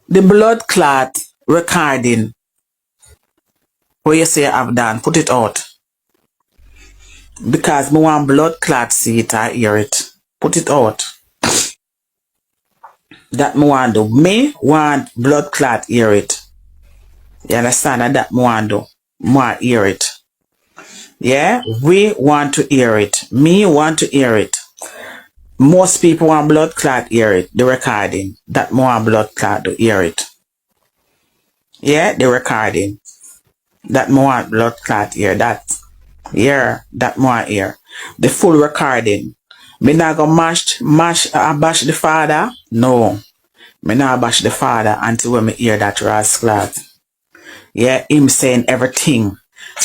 the blood clot recording where you say I've done. Put it out. Because me want blood clot see it or hear it. Put it out. That me want do. Me want blood clot hear it. You understand? And that me want do. Me want hear it. Yeah? We want to hear it. Me want to hear it. Most people want blood clot hear it. The recording. That me want blood clot to hear it. Yeah? The recording. That me want blood clot hear that. Yeah? That me want hear. The full recording. Me not go bash the father. No. Me not bash the father until when me hear that rascal. Yeah, him saying everything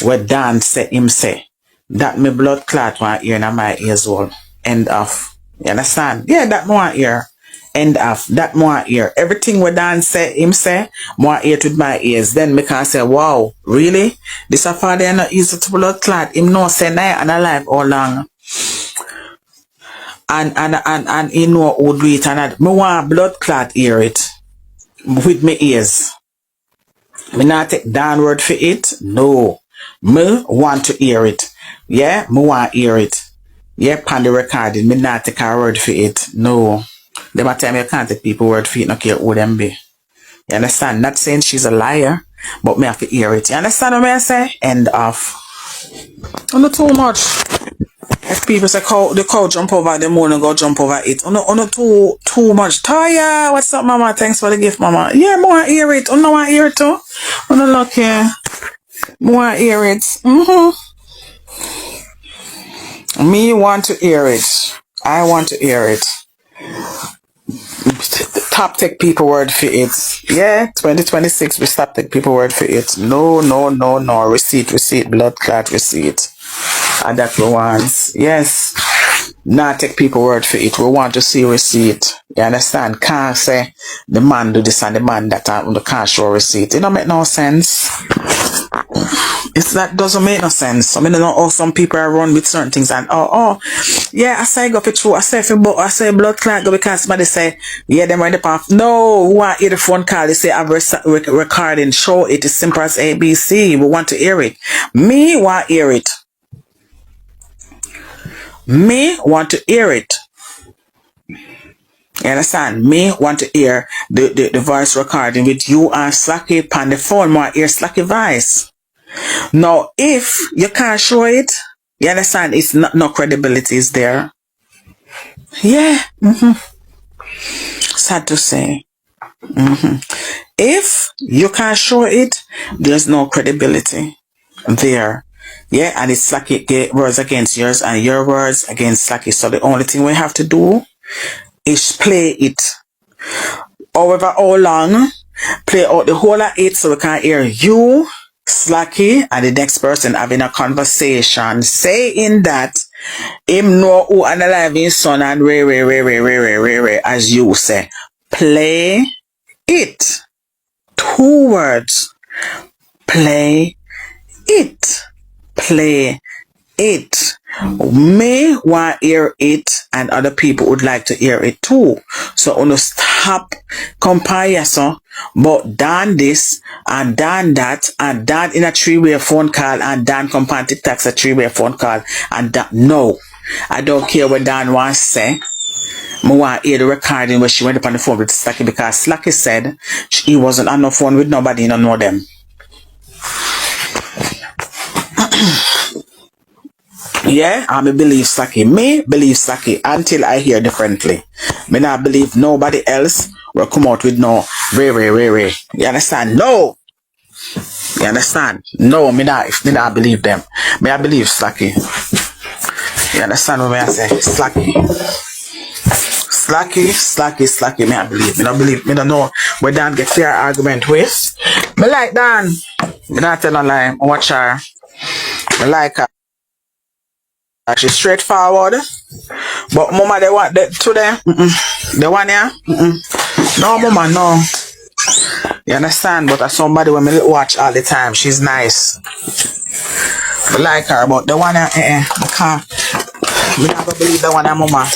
what Dan say him say. That me blood clot want hear in my ears all. End of. You understand? Yeah, that me want hear. End of. That me want hear. Everything what Dan say him say, me want hear with my ears. Then me can say, wow, really? This a father not easy to blood clot. Him no say nah and alive all long. And you know who do it and me want blood clot hear it with my ears. Me not take down word for it. No. Me want to hear it. Yeah, me want hear it. Yeah, pan the recording. Me not take a word for it. No. Them a time you can't take people word for it, no care who them be. You understand? Not saying she's a liar, but me have to hear it. You understand what I say? End of. Not too much. If people say the cow jump over the moon and go jump over it. Not too much. Taya, what's up, mama? Thanks for the gift, mama. Yeah, more hear it. No want hear it too. No look here. More hear it. Me want to hear it. I want to hear it. Stop take people word for it. Yeah, 2026 we stop take people word for it. No. Receipt, blood clot receipt. And that we want. Yes. Not take people word for it. We want to see receipt. You understand? Can't say the man do this and the man that can't show receipt. It don't make no sense. That doesn't make no sense. I mean, I know how some people are run with certain things and yeah, I say go for true. I say blood clot go because somebody say, yeah, them ready path. No, we want to hear the phone call. They say I'm recording. Show it as simple as ABC. We want to hear it. Me want to hear it. Me want to hear it. You understand? Me want to hear the voice recording with you and Slacky on the phone. Want to hear Slacky voice. Now, if you can't show it, you understand? It's not no credibility is there. Yeah. Sad to say. If you can't show it, there's no credibility there. Yeah, and it's Slacky words against yours and your words against Slacky. So the only thing we have to do is play it. However, how long, play out the whole of it so we can hear you, Slacky, and the next person having a conversation saying that him know who analyze his son and Ray, as you say. Play it. 2 words. Play it. Play it. May want to hear it and other people would like to hear it too. So on stop comparison but done this and done that and done in a 3-way phone call and done compare TikTok's a 3-way phone call and that. No, I don't care what Dan wants to say. I want to hear the recording where she went up on the phone with Slacky because Slacky said he wasn't on the phone with nobody, you don't know them. Yeah, I believe Slacky. Me believe Slacky until I hear differently. Me not believe nobody else will come out with no Ray. You understand? No. You understand? No, me not believe them. Me I believe Slacky. You understand what I say? Slacky, me I believe. Me don't know where Dan get fair argument with. Me like Dan. Me not tell no lie. Watch her. Me like her. She's straightforward. But mama, they want that today. The one here. No, mama, no. You understand? But as somebody when me watch all the time, she's nice. I like her, but the one I can't. Me never believe the one mama.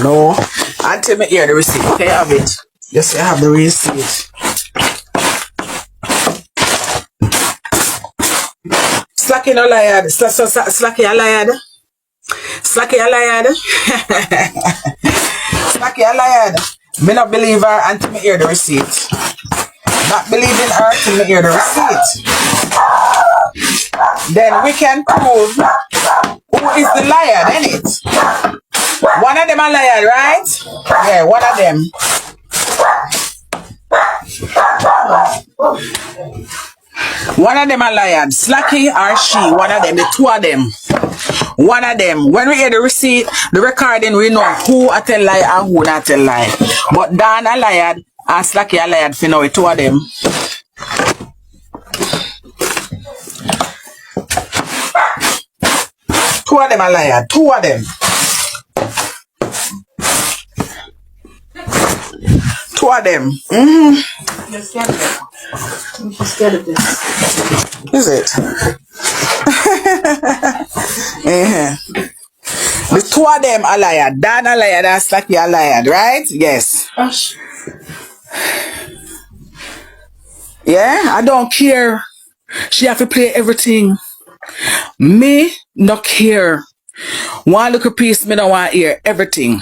No. Until me hear the receipt. Okay, have it. Yes, I have the receipt. Slacky no liar. Slacky a liar. Slacky a liar. Slacky a liar. Me not believe her until me hear the receipt. Not believing her till me hear the receipt. Then we can prove who is the liar, innit? One of them a liar, right? Yeah, one of them. One of them a liar. Slacky or she, one of them, the two of them. One of them. When we hear the receipt, the recording, we know who a tell lie and who not tell lie. But Dan a liar and Slacky a liar, for now, two of them. Two of them are liar. Two of them. Two of them. You're scared of it. I'm scared of this. Is it? The two of them are liar. Dan a liar and Slacky a liar, right? Yes. Gosh. Yeah, I don't care. She have to play everything. Me not care. One little piece me don't want to hear everything.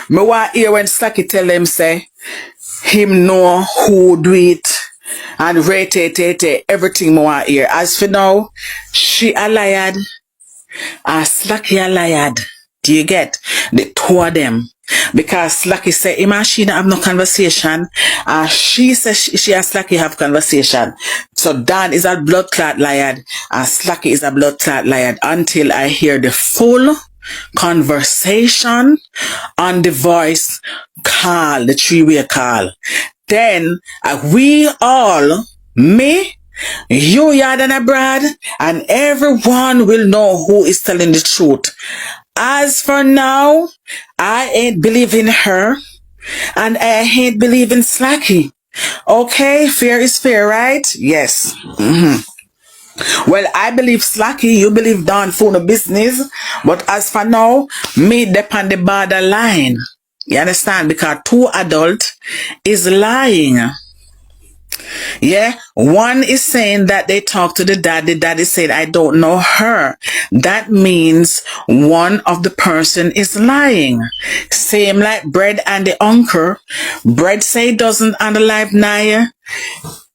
Me want to hear when Slacky tell them say him know who do it and rate everything me want to hear. As for now, she a liar and Slacky a liar. Do you get? The two of them. Because Slacky say him and she don't have no conversation, and she says she and Slacky have conversation. So Dan is a blood clot liar and Slacky is a blood clot liar until I hear the full conversation on the voice call, the three-way call. Then we all, me, you, Yard and Brad, and everyone will know who is telling the truth. As for now, I ain't believing her, and I ain't believing Slacky. Okay, fair is fair, right? Yes. Well, I believe Slacky, you believe Don for the business, but as for now, me depend the borderline. You understand? Because two adults is lying. Yeah, one is saying that they talked to the daddy said I don't know her. That means one of the person is lying. Same like Bread and the uncle. Bread say doesn't unalive Naya.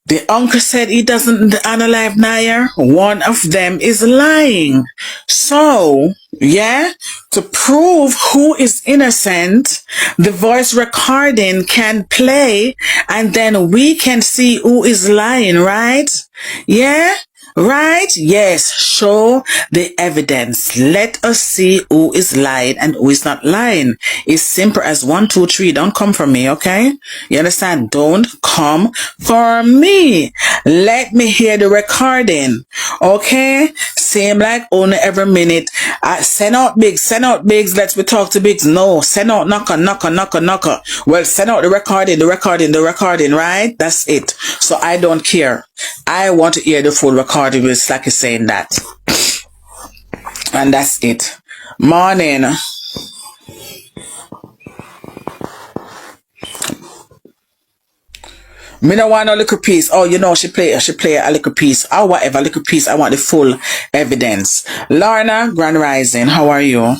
The uncle said he doesn't unalive Naya. One of them is lying. So, yeah, to prove who is innocent, the voice recording can play and then we can see who is lying, right? Yeah? Right? Yes. Show the evidence. Let us see who is lying and who is not lying. It's simple as 1, 2, 3. Don't come for me, okay? You understand? Don't come for me. Let me hear the recording, okay? Same like only every minute. Send out Biggs. Let's we talk to Biggs. No, send out knocker. Well, send out the recording, right? That's it. So I don't care. I want to hear the full recording with Slacky saying that. And that's it. Morning. Me no want no little piece. Oh, you know, she play a little piece. Or whatever, little piece. I want the full evidence. Lorna, Grand Rising, how are you?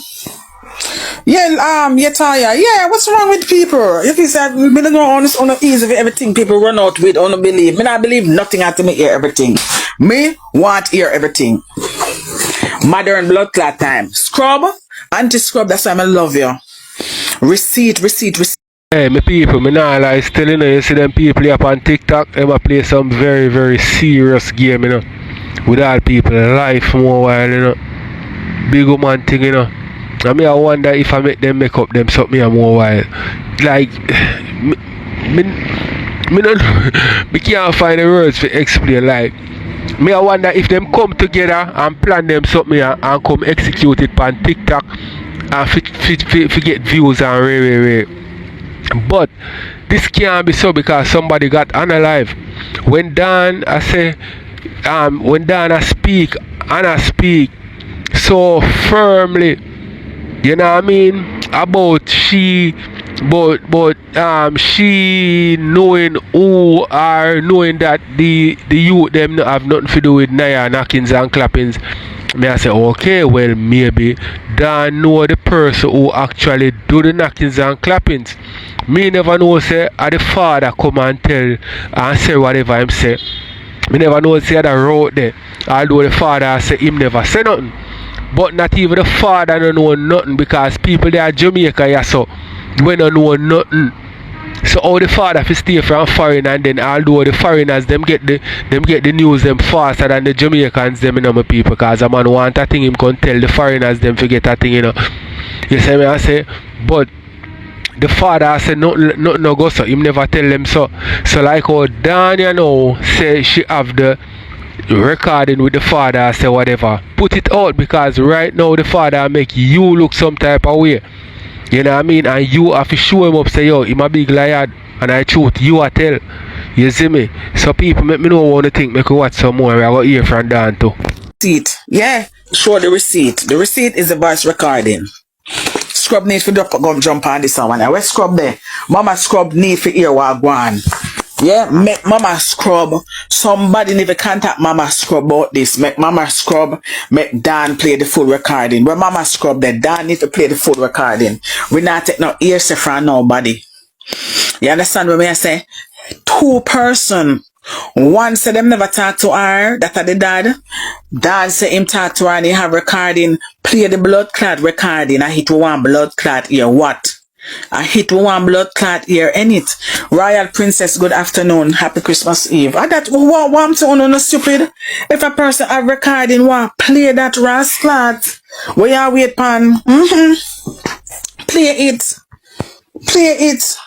Yeah, Taya. Yeah, what's wrong with people? If you said we don't go on this on the ease of everything people run out with, on believe. Me not believe nothing after me hear everything. Me want hear everything. Modern blood clot time. Scrub, anti-scrub, that's why I love you. Receipt. Hey, my people, me nah lie, still, you know, you see them people up on TikTok, them a play some very, very serious game, you know, with all people life more while, you know, big woman thing, you know. I mean, I wonder if I make them make up them something more while. Like, me no, me can't find the words to explain, like, me I wonder if them come together and plan them something and come execute it on TikTok and get views and re. But this can't be so because somebody got unalive. When Dan I say when Dan I speak and I speak so firmly, you know what I mean, about she she knowing who are knowing that the youth them have nothing to do with Naya knockings and clappings. Me I say okay, well maybe Dan know the person who actually do the knockings and clappings. Me never know say the father come and tell and say whatever him say. Me never know say that wrote there. Although the father say him never say nothing. But not even the father don't know nothing because people there at Jamaica yeah, so we don't know nothing. So how the father if stay from foreign and then although the foreigners them get the news them faster than the Jamaicans them, you know, my people, because a man want a thing him can tell the foreigners them forget a thing, you know. You see me I say, but the father say nothing no go so him never tell them so. So like how Dan you know say she have the recording with the father say whatever. Put it out because right now the father make you look some type of way. You know what I mean? And you have to show him up say yo, him a big liar and I truth you a tell. You see me? So people make me know what to think, make me watch some more. I got hear from Dan too. Receipt. Yeah, show the receipt. The receipt is the voice recording. Scrub need for jump on this one. I will scrub there. Mama scrub need for ear while go on. Yeah, make mama scrub. Somebody need to contact mama scrub about this. Make mama scrub. Make Dan play the full recording. When mama scrub there, Dan need to play the full recording. We not take no ears from nobody. You understand what I say? 2 person. One said them never talk to her. That are the dad. Dan say him talk to her and he have recording. Play the blood clot recording. I hit one blood clot here. What? I hit one blood clot here. In it. Royal Princess, good afternoon. Happy Christmas Eve. I that want to no stupid. If a person have recording want play that rascal. We are wait pan. Play it. Play it.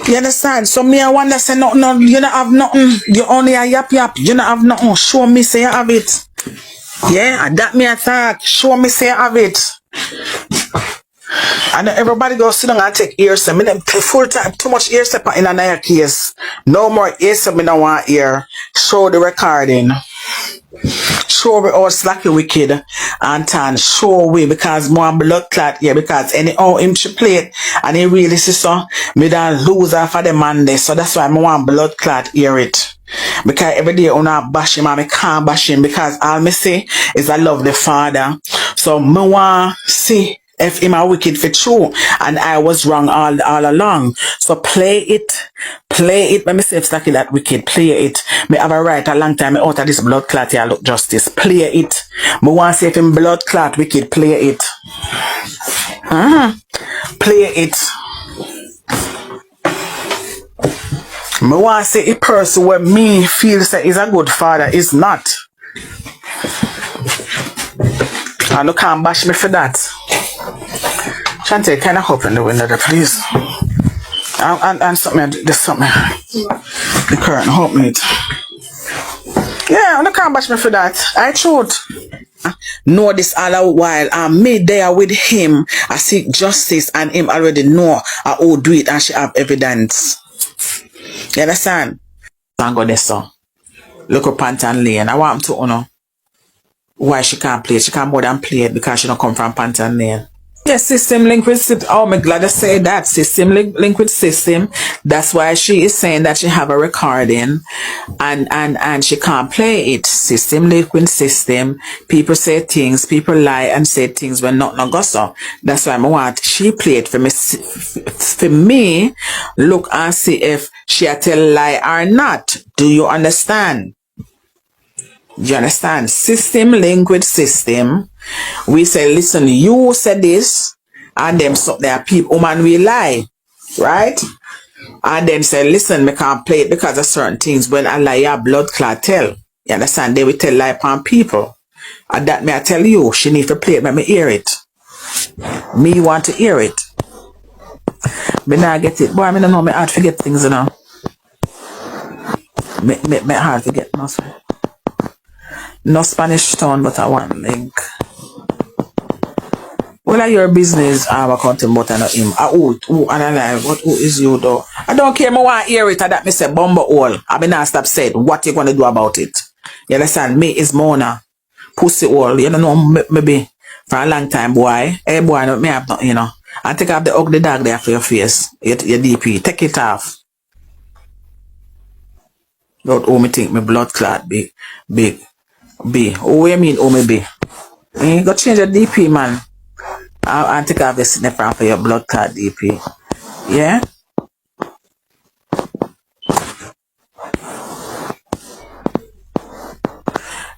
You understand? So me I wonder say no, you don't have nothing. You only a yap. You don't have nothing. Show me say you have it. Yeah, that me attack. Show me say you have it. And everybody go sit down and take ears. I mean, full time, too much ears in another case. No more ears. I don't want ear. Show the recording. Show we all slacky wicked and tan. Show we because more blood clot here because anyhow him she play it and he really see so me don't lose half of the man there. So that's why I want blood clot hear it. Because every day I not bash him and I can't bash him because all me say is I love the father. So me want see if him a wicked for true and I was wrong all along. So play it. Let me say if Stacky that wicked, play it. Me have a right a long time out of this blood clot here look justice. Play it. Me want to say if him blood clot wicked, play it. Play it. Me want to say a person where me feel say is a good father is not. And you can't bash me for that. Shante, kind of open the window there, please. And something, there's something. The current, help me. Yeah, you can't bash me for that. I truth. Know this all a while. I'm made there with him. I seek justice and him already know I will do it and she have evidence. You understand? Thank God this so. Look up Pantan Lane. I want him to know why she can't play it. She can't more than play it because she don't come from Pantan Lane. Yes, system link with system. Oh, I'm glad to say that. System link with system. That's why she is saying that she have a recording and she can't play it. System link with system. People say things, people lie and say things when not go so. That's why I want she play it for me. For me, look and see if she a tell lie or not. Do you understand? You understand? System link with system. We say, listen, you said this, and them so there are people, man, we lie, right? And then say, listen, me can't play it because of certain things. When I lie, blood clot tell. You understand? They will tell lie upon people. And that may I tell you, she need to play it, let me hear it. Me want to hear it. Me not get it. Boy, I don't know, me hard to forget things, you know. Me hard to get no Spanish town, but I want link. Well, are your business? I'm accounting but I not him. Who and alive? Who is you though? I don't care, I want to hear it. And that me say bumble all. I mean, not stop said. What you gonna do about it? You understand? Me is Mona. Pussy all. You don't know, maybe for a long time, boy. Hey, boy, no, me have nothing, you know. And take off the ugly dog there for your face. Your DP. Take it off. Don't owe me think my blood clot big. Oh, what you mean, oh, me big? You got to change the DP, man. I'll take off the snapper for your blood clot DP. Yeah?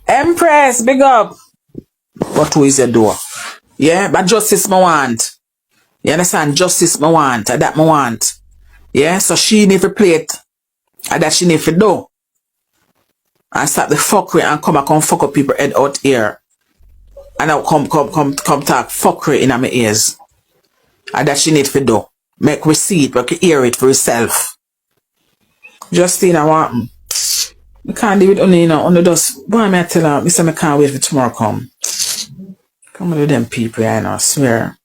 Empress, big up. But who is your door? Yeah, but justice me want. You understand? Justice me want. That me want. Yeah, so she need to play it. And that she need to do. And stop the fuckery and come back and fuck up people head out here. And now come talk fuckery in my ears. And that she need to do. Make receipt, but you hear it for yourself. Justine, I want. I can't do it only, you know, only just, boy, I tell her, I say I can't wait for tomorrow come. Come with them people, I know, I swear.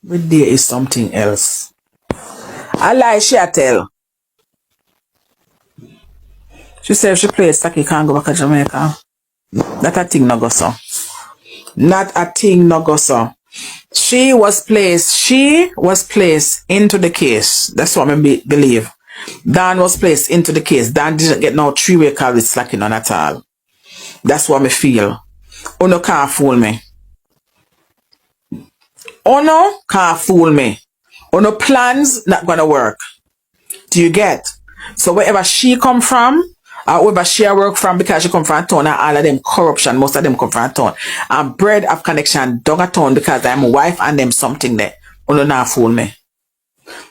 But there is something else. I lie, she tell. She said if she plays Saki can't go back to Jamaica. That a thing no go so. Not a thing no go so. She was placed into the case. That's what I believe. Dan was placed into the case. Dan didn't get no three-way call with slacking on at all. That's what I feel. Uno can't fool me. Uno can't fool me. Uno plans not gonna work. Do you get? So wherever she come from, wherever she work from, because she come from a town, and all of them corruption, most of them come from a town. And bread of connection, dog a town, because I'm a wife and them something there. Uno not fool me.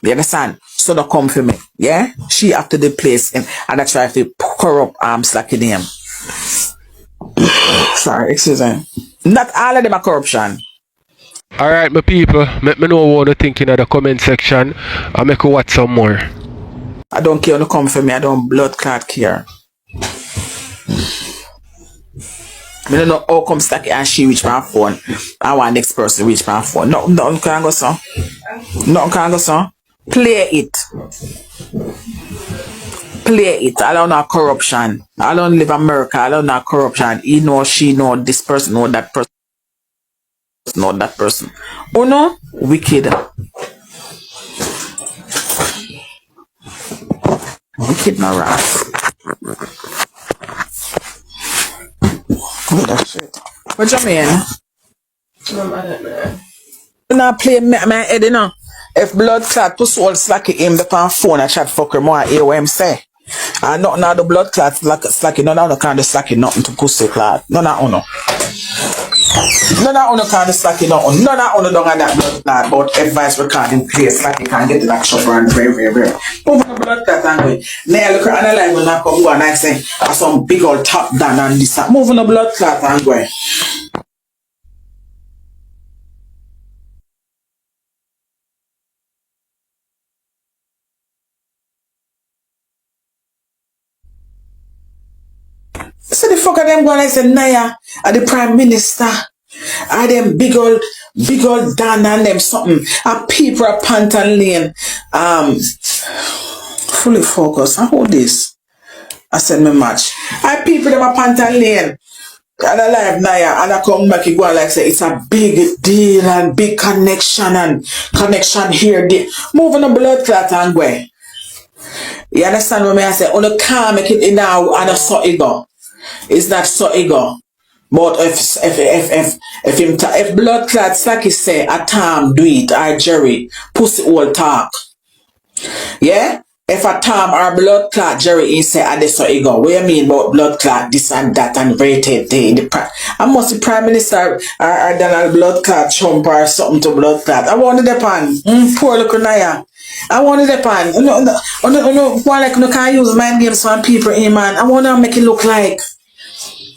You understand? So don't come for me. Yeah? She after the place and I try to corrupt slacking them. Sorry, excuse me. Not all of them are corruption. Alright, my people, let me know what you think in the comment section and make you watch some more. I don't care when you come for me, I don't blood clot care. I don't know how come Stacky and she reach my phone. I want next person reach my phone. Nothing can go so. Nothing can go so. Play it. Play it. I don't know corruption. I don't live in America. I don't know corruption. He know, she know, this person know, that person know, that person. Oh no, wicked. Wicked no rat. Oh, that shit. What you mean? No, I don't know. You not play my head, you know. If blood clot pussy all slacky him the pan phone and chat fucker more hear what him say. And nothing of the blood clot slacky, none of the kind of slacky nothing to pussy clot. None of uno. None of uno kind of slacky nothing. None of uno don't have that blood clot but advice recording place slacky can get the back shop and very. Moving the blood clot and going. Now look at analyze when I come and I say some big old top down and this. Moving the blood clot and going. So the fuck are them going like say Naya are the prime minister? Are them big old Dan and them something? Are people at Pantan Lane fully focused? I hold this. I said me match. I people them at Pantan Lane. And I live Naya and I come back and go and like say it's a big deal and big connection and connection here. Moving the blood clot and go. You understand what I say? On the car make it in now and a so ego. It's not so ego. But if blood clots like he say a Tom do it or Jerry pussy all talk. Yeah? if a Tom or blood clot, Jerry is say, and this so you go. What you mean about blood clot, this and that, and rated I must be Prime Minister or Donald blood clot, Trump or something to blood clot. I want to depend. Poor little Naya. I want to depend. No, like no can't use mind games for people in man. I want to make it look like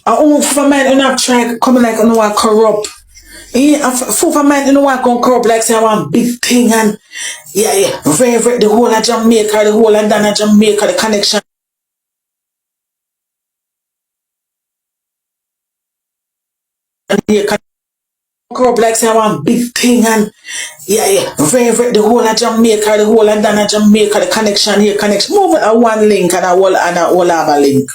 for man, you not try coming like you know what corrupt. For man, you know what going corrupt like say I want big thing and yeah. Very the whole of Jamaica, the whole of Dana Jamaica, the connection. Corrupt like say I want big thing and yeah. Very the whole of Jamaica, the whole of Dana Jamaica, the connection here, connection. Move a one link and a whole other link.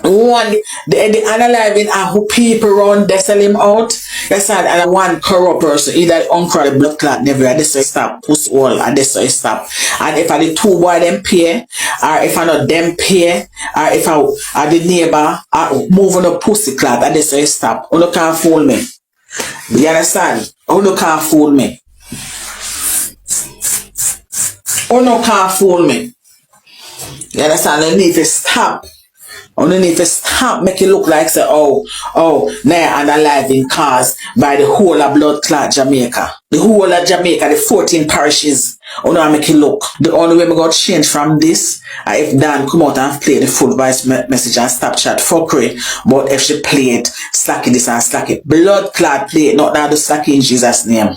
One the analyzing who people run they sell him out. That's and one corrupt person either the uncle or the blood clot never this will stop push all and this will stop. And if I the two boy them pay or if I not them pay or if I the neighbor moving the pussy clot and this will stop. You can't fool me. You understand? You can't fool me. You can't fool me. You understand? You need to stop. Only need to stop make it look like say now and alive in cause by the whole of blood clot Jamaica. The whole of Jamaica, the 14 parishes. Only make it look. The only way we got change from this if Dan come out and play the full voice message and stop chat fuckery. But if she play it, slack it this and slack it. Blood clot play it, not now the slack in Jesus' name.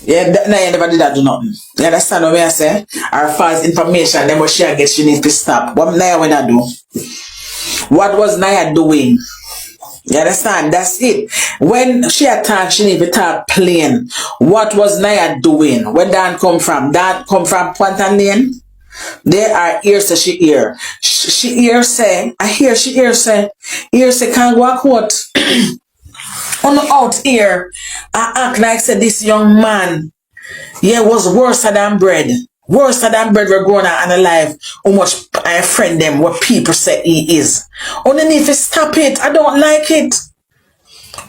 Yeah, you never did that do nothing. You understand what I say? Our false information, then what she gets, she need to stop. What Naya when I do? What was Naya doing? You understand? That's it. When she attacked, she need to talk plain. What was Naya doing? Where Dan come from? Dan come from Ponton Lane? There are ears that she hear. She hear say, I hear she hear say can't walk what? On the out here, I act like said this young man, was worse than bread. Worse than bread we're growing and alive. How much I friend them what people say he is. Underneath stop it. I don't like it.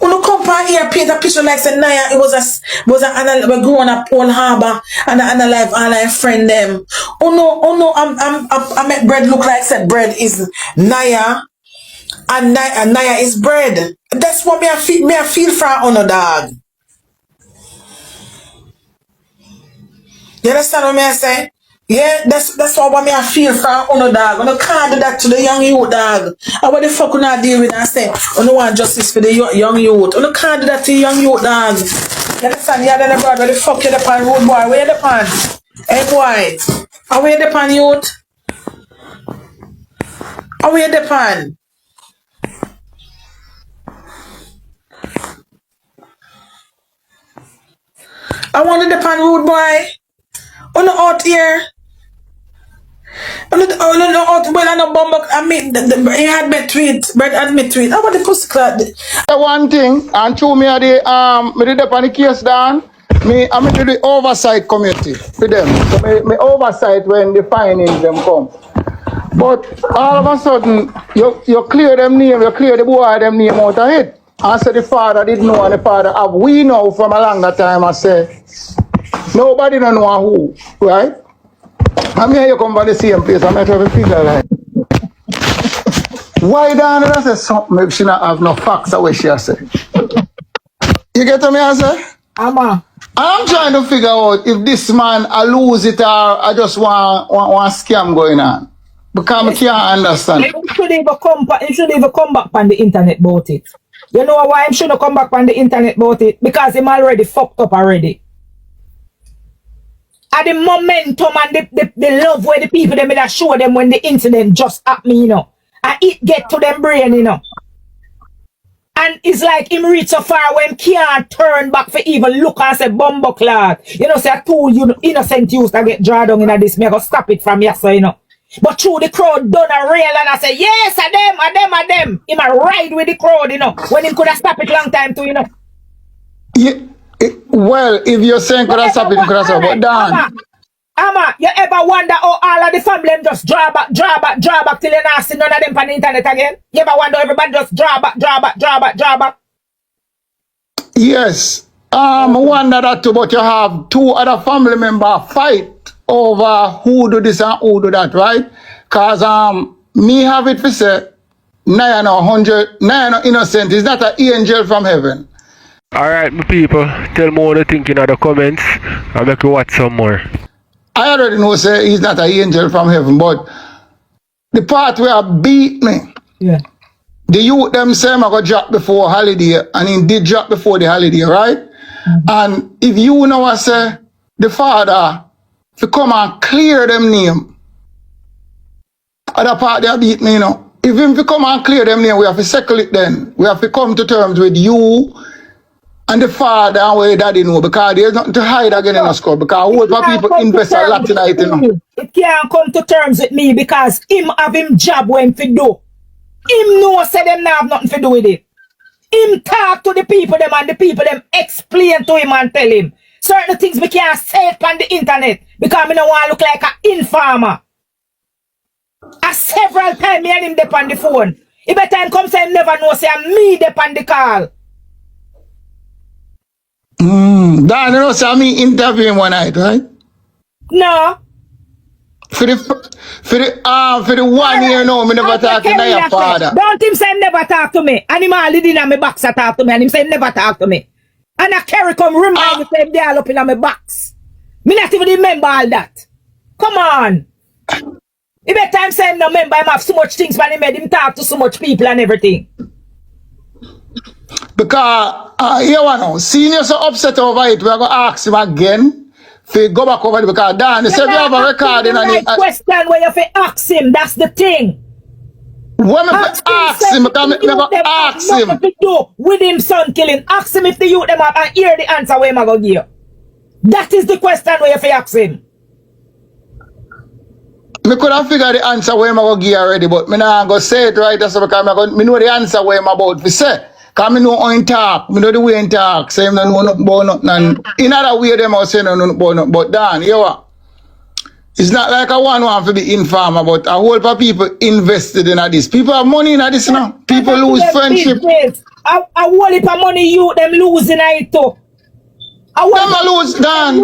Uno come here, paint a picture like said Naya, it was a we're growing up Paul Harbor and alive all I friend them. I make bread look like said bread is Naya. And Naya is bread. That's what me I feel for honor dog. You understand what me I say? Yeah, that's what me I feel for honor dog. I can't do that to the young youth dog. And what the fuck you not deal with and say, I don't want justice for the young youth. I can't do that to the young youth dog. You understand? Yeah, then abroad, where the fuck you the pan road boy? Where you the pan? Hey boy, are we the pan youth? Are we the pan? I wanted the pan road boy. On the out here. On the out well and a bomb. I mean he had me tweet. Brad had me tweet. How about the pussy clot? The one thing and two me are the me did up on the case down. I'm into the oversight committee for them. So me oversight when the findings them come. But all of a sudden you clear them name, you clear the boy them name out of it. I said the father didn't know and the father have we know from a longer time. I say nobody don't know who, right? I'm here you come by the same place, I might have a figure like why Dana I say something maybe she not have no facts away she say. You get to me I say? I'm trying to figure out if this man I lose it or I just want scam going on. Because I can't understand. He should even come back on the internet about it. You know why he shouldn't come back on the internet about it? Because him already fucked up already. At the momentum and the love where the people them that show them when the incident just happened, you know. And it get to them brain, you know. And it's like him reach so far when can't turn back for even look and say bumbo clot. You know, say two innocent youths that get drawn down in this, me go stop it from yesterday, you know. But through the crowd done a real and I say, yes, a them. Him a ride with the crowd, you know. When him could have stopped it long time too, you know. Yeah, well, if you're saying could have stopped it, could have stopped it. But Dan. Amma, you ever wonder how all of the family them just draw back till you not see none of them on the internet again? You ever wonder everybody just draw back? Yes. I wonder that too, but you have two other family members fight over who do this and who do that, right? Cause me have it for say, Naya no 100, Naya no innocent, is not an angel from heaven. Alright, my people, tell me what you think in the comments and make you watch some more. I already know say he's not an angel from heaven, but the part where beat me, Yeah. the youth them say I go drop before holiday, and he did drop before the holiday, right? And if you know I say the father to come and clear them name, other part they beat me, you know. If him to come and clear them name, we have to settle it then. We have to come to terms with you and the father and where daddy know, because there's nothing to hide again in a score, because all the people invest a lot in it, you know. It can't come to terms with me because him have him job when fi do. Him know say them not have nothing to do with it. Him talk to the people them and the people them explain to him and tell him certain things we can't say it on the internet because me no want to look like an informer. Several times me and him dep on the phone. If a time comes say him never know say I'm me dep on the call. Dan, you know, say me interview him one night, right? No. For the 1 year now, me never talk to your father. Don't him say him never talk to me. And him all in my box a talk to me. And him say him never talk to me. And I carry come remind me say him they all up in my box. Me not even remember all that. Come on. If a time say him no remember him have so much things when he made him talk to so much people and everything. Because, you know, senior so upset over it, we're going to ask him again. If go back over it, because Dan, they said you have a recording and right question where you have to ask him, that's the thing. When I ask him, because I never ask him. Nothing to do with him son killing. Ask him if the youth them up and hear the answer where I'm going to give. That is the question where you have to ask him. I could have figured the answer where I'm going to give already, but I'm not going to say it right, that's because I know the answer where I'm about to say. Because I know how he talk, I know the way he talk, so I don't know nothing about nothing. And in other way, them are saying nothing about nothing. But Dan, you know what? It's not like I want to be informer, but a whole lot of people invested in this. People have money in this now. People lose friendship. A whole heap of money you them losing it too. Them lose, Dan.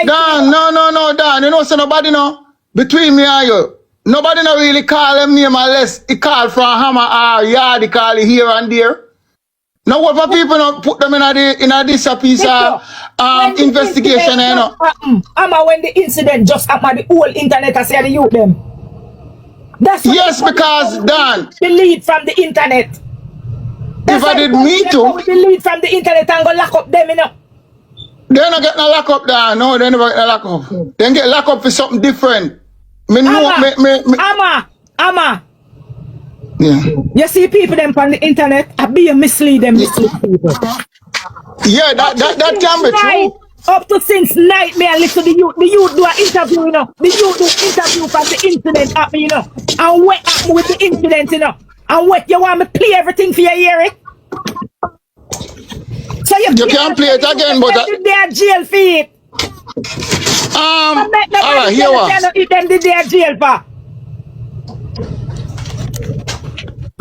Dan, no, Dan. You know, so nobody know, between me and you, nobody know really call them name unless he call from Hammer or Yard, he call it here and there. Now what for people not put them in this piece of investigation, you know? When the incident just happened, the whole internet I say the youth them. That's yes, because Dan delete from the internet. If I did me too, delete from the internet and go lock up them, you know. They're not getting a lock up, Dan. No, they're never getting a lock up. They get lock up for something different. Me know, Amma. Yeah. You see people them on the internet, I be a mislead them mislead people. Yeah, that can be true. Up to since night, me and listen to the youth do an interview, you know. The youth do interview from the incident happen, you know. And what happened with the incident, you know. And what you want me play everything for you hear it? So you can't play it again, but they are jail for it. Alright, here what? Them did their jail for.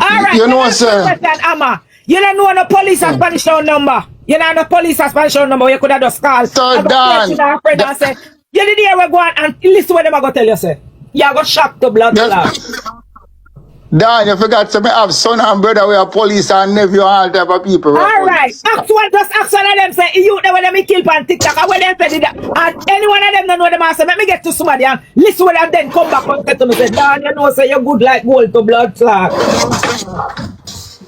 Alright, you know, sir. Amma. You don't know no police and Spanish number. You don't know police and Spanish number. You could have just called. So Dan. And say, you did hear we go on and listen what them are going to tell you, sir. You got shocked to blood. Dan, you forgot to have son and brother we are police and nephew and all type of people. Alright. Just ask one of them say, you know when them kill on TikTok and when them say that. And any one of them don't know them and say, let me get to somebody and listen what them then come back and say to me, say, Dan, you know, say you're good like gold to blood clot.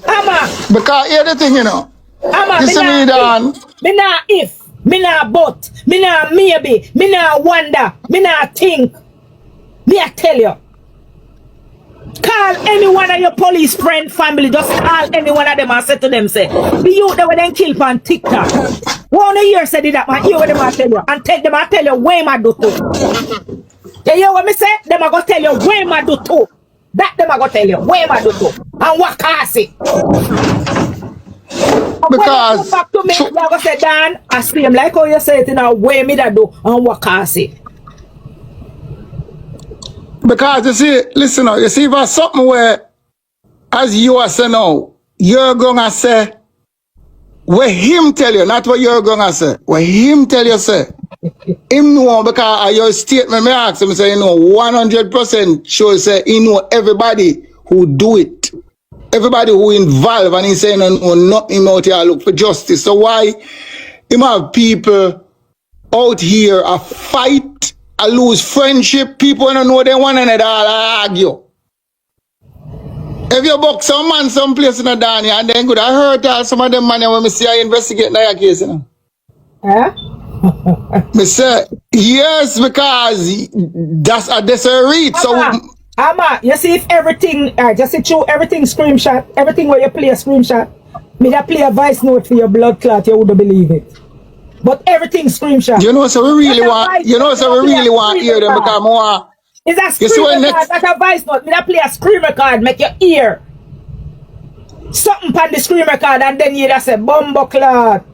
Amma. Because here's the thing, you know. Amma, you see me, Dan. Me not if, me not but, me not maybe, me not wonder, me not think. Me I tell you. Call any one of your police friend, family, just call any one of them and say to them, say, the youth that were then killed on TikTok. One year said that, man, hear what them I tell you. And take them I tell you, where I do too. You hear what me say? Them I go tell you, where I do too. That them I go tell you, where I do too. And what cause it? Because back to me, you go say, Dan, I see him like how you say it in a way me that do, and what cause it? Because you see, listen now, you see if something where, as you are saying now, you're going to say, what him tell you, not what you're gonna say. What him tell you, say. Him know because of your statement, me ask him, say, you know, 100% sure, say, he know everybody who do it. Everybody who involved, and he say, no, nothing out here look for justice. So why him have people out here a fight, a lose friendship, people don't know they one another, all argue. If you box some man someplace in a down here, and then good, I heard some of them man when me see I investigate that case, you know. Huh? Me say, yes, because that's a read. So Ama, you see if everything, just see through everything screenshot, everything where you play a screenshot, me that play a voice note for your blood clot, you wouldn't believe it. But everything screenshot. You know, so we really want, you know, so we really want to hear them because more. It's a screen record, that's a voice note. Me that play a screen record, make your ear something on the screen record, and then you just say, bumbo clot.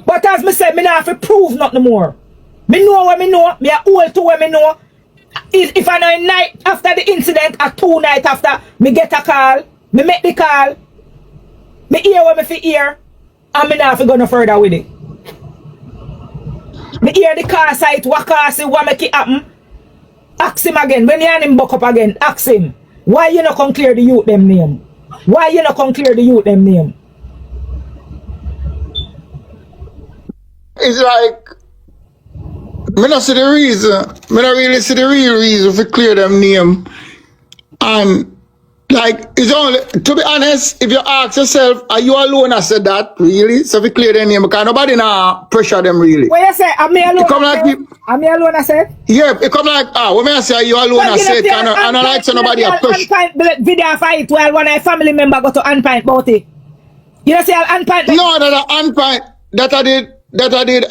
But as me say, me not have to prove nothing more. Me know what me know. Me are old to what me know. If I know a night after the incident or 2 nights after, me get a call, me make the call, me hear what me fi hear, and me not have to go no further with it. Me hear the car site, what car say, what make it happen. Ask him again. When you and him buck up again, ask him, why you not come clear the youth them name? Why you not come clear the youth them name? It's like, me not see the reason. Me not really see the real reason for clear them name. And like, it's only, to be honest, if you ask yourself, are you alone I said that, really? So we clear their name, because nobody now pressure them really. What you say, am me alone? It come like am me alone I said? Yeah, it come like, what may I say, are you alone I said, and I like so nobody a push. Video fight while one of a family member go to unpint about it. You know say I'll unpint? No, that unpint, that I did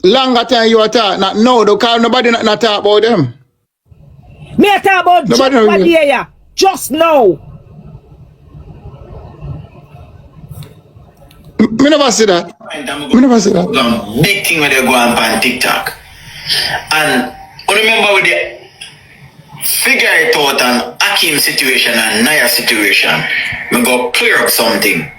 longer time you were talking. No, because nobody not talk about them. Me I talk about nobody just really. Yeah. Just now. Me never see that. Me never see that. Big thing when they go on TikTok. And remember with the figure it out on Akim situation and Naya situation, we go clear up something.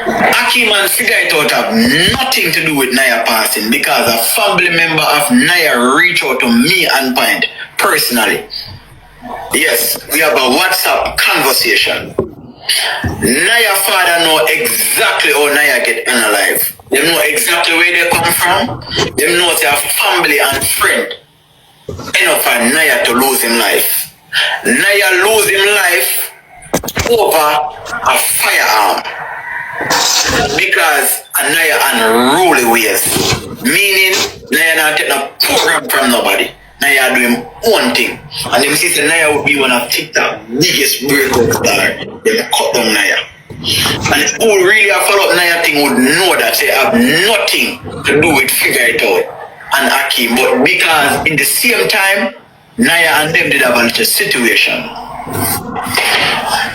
Akim and figure it out have nothing to do with Naya passing, because a family member of Naya reached out to me and Point personally. Yes, we have a WhatsApp conversation. Naya father know exactly how Naya get unalive. They know exactly where they come from. They know their family and friend enough for Naya to lose him life. Naya lose him life over a firearm because Naya unruly ways. Meaning Naya not take no program from nobody. Naya do him one thing. And them see Naya would be one of TikTok biggest breakout star. They cut down Naya. And who really have followed Naya thing would know that they have nothing to do with figure it out and Akim. But because in the same time, Naya and them did have a little situation.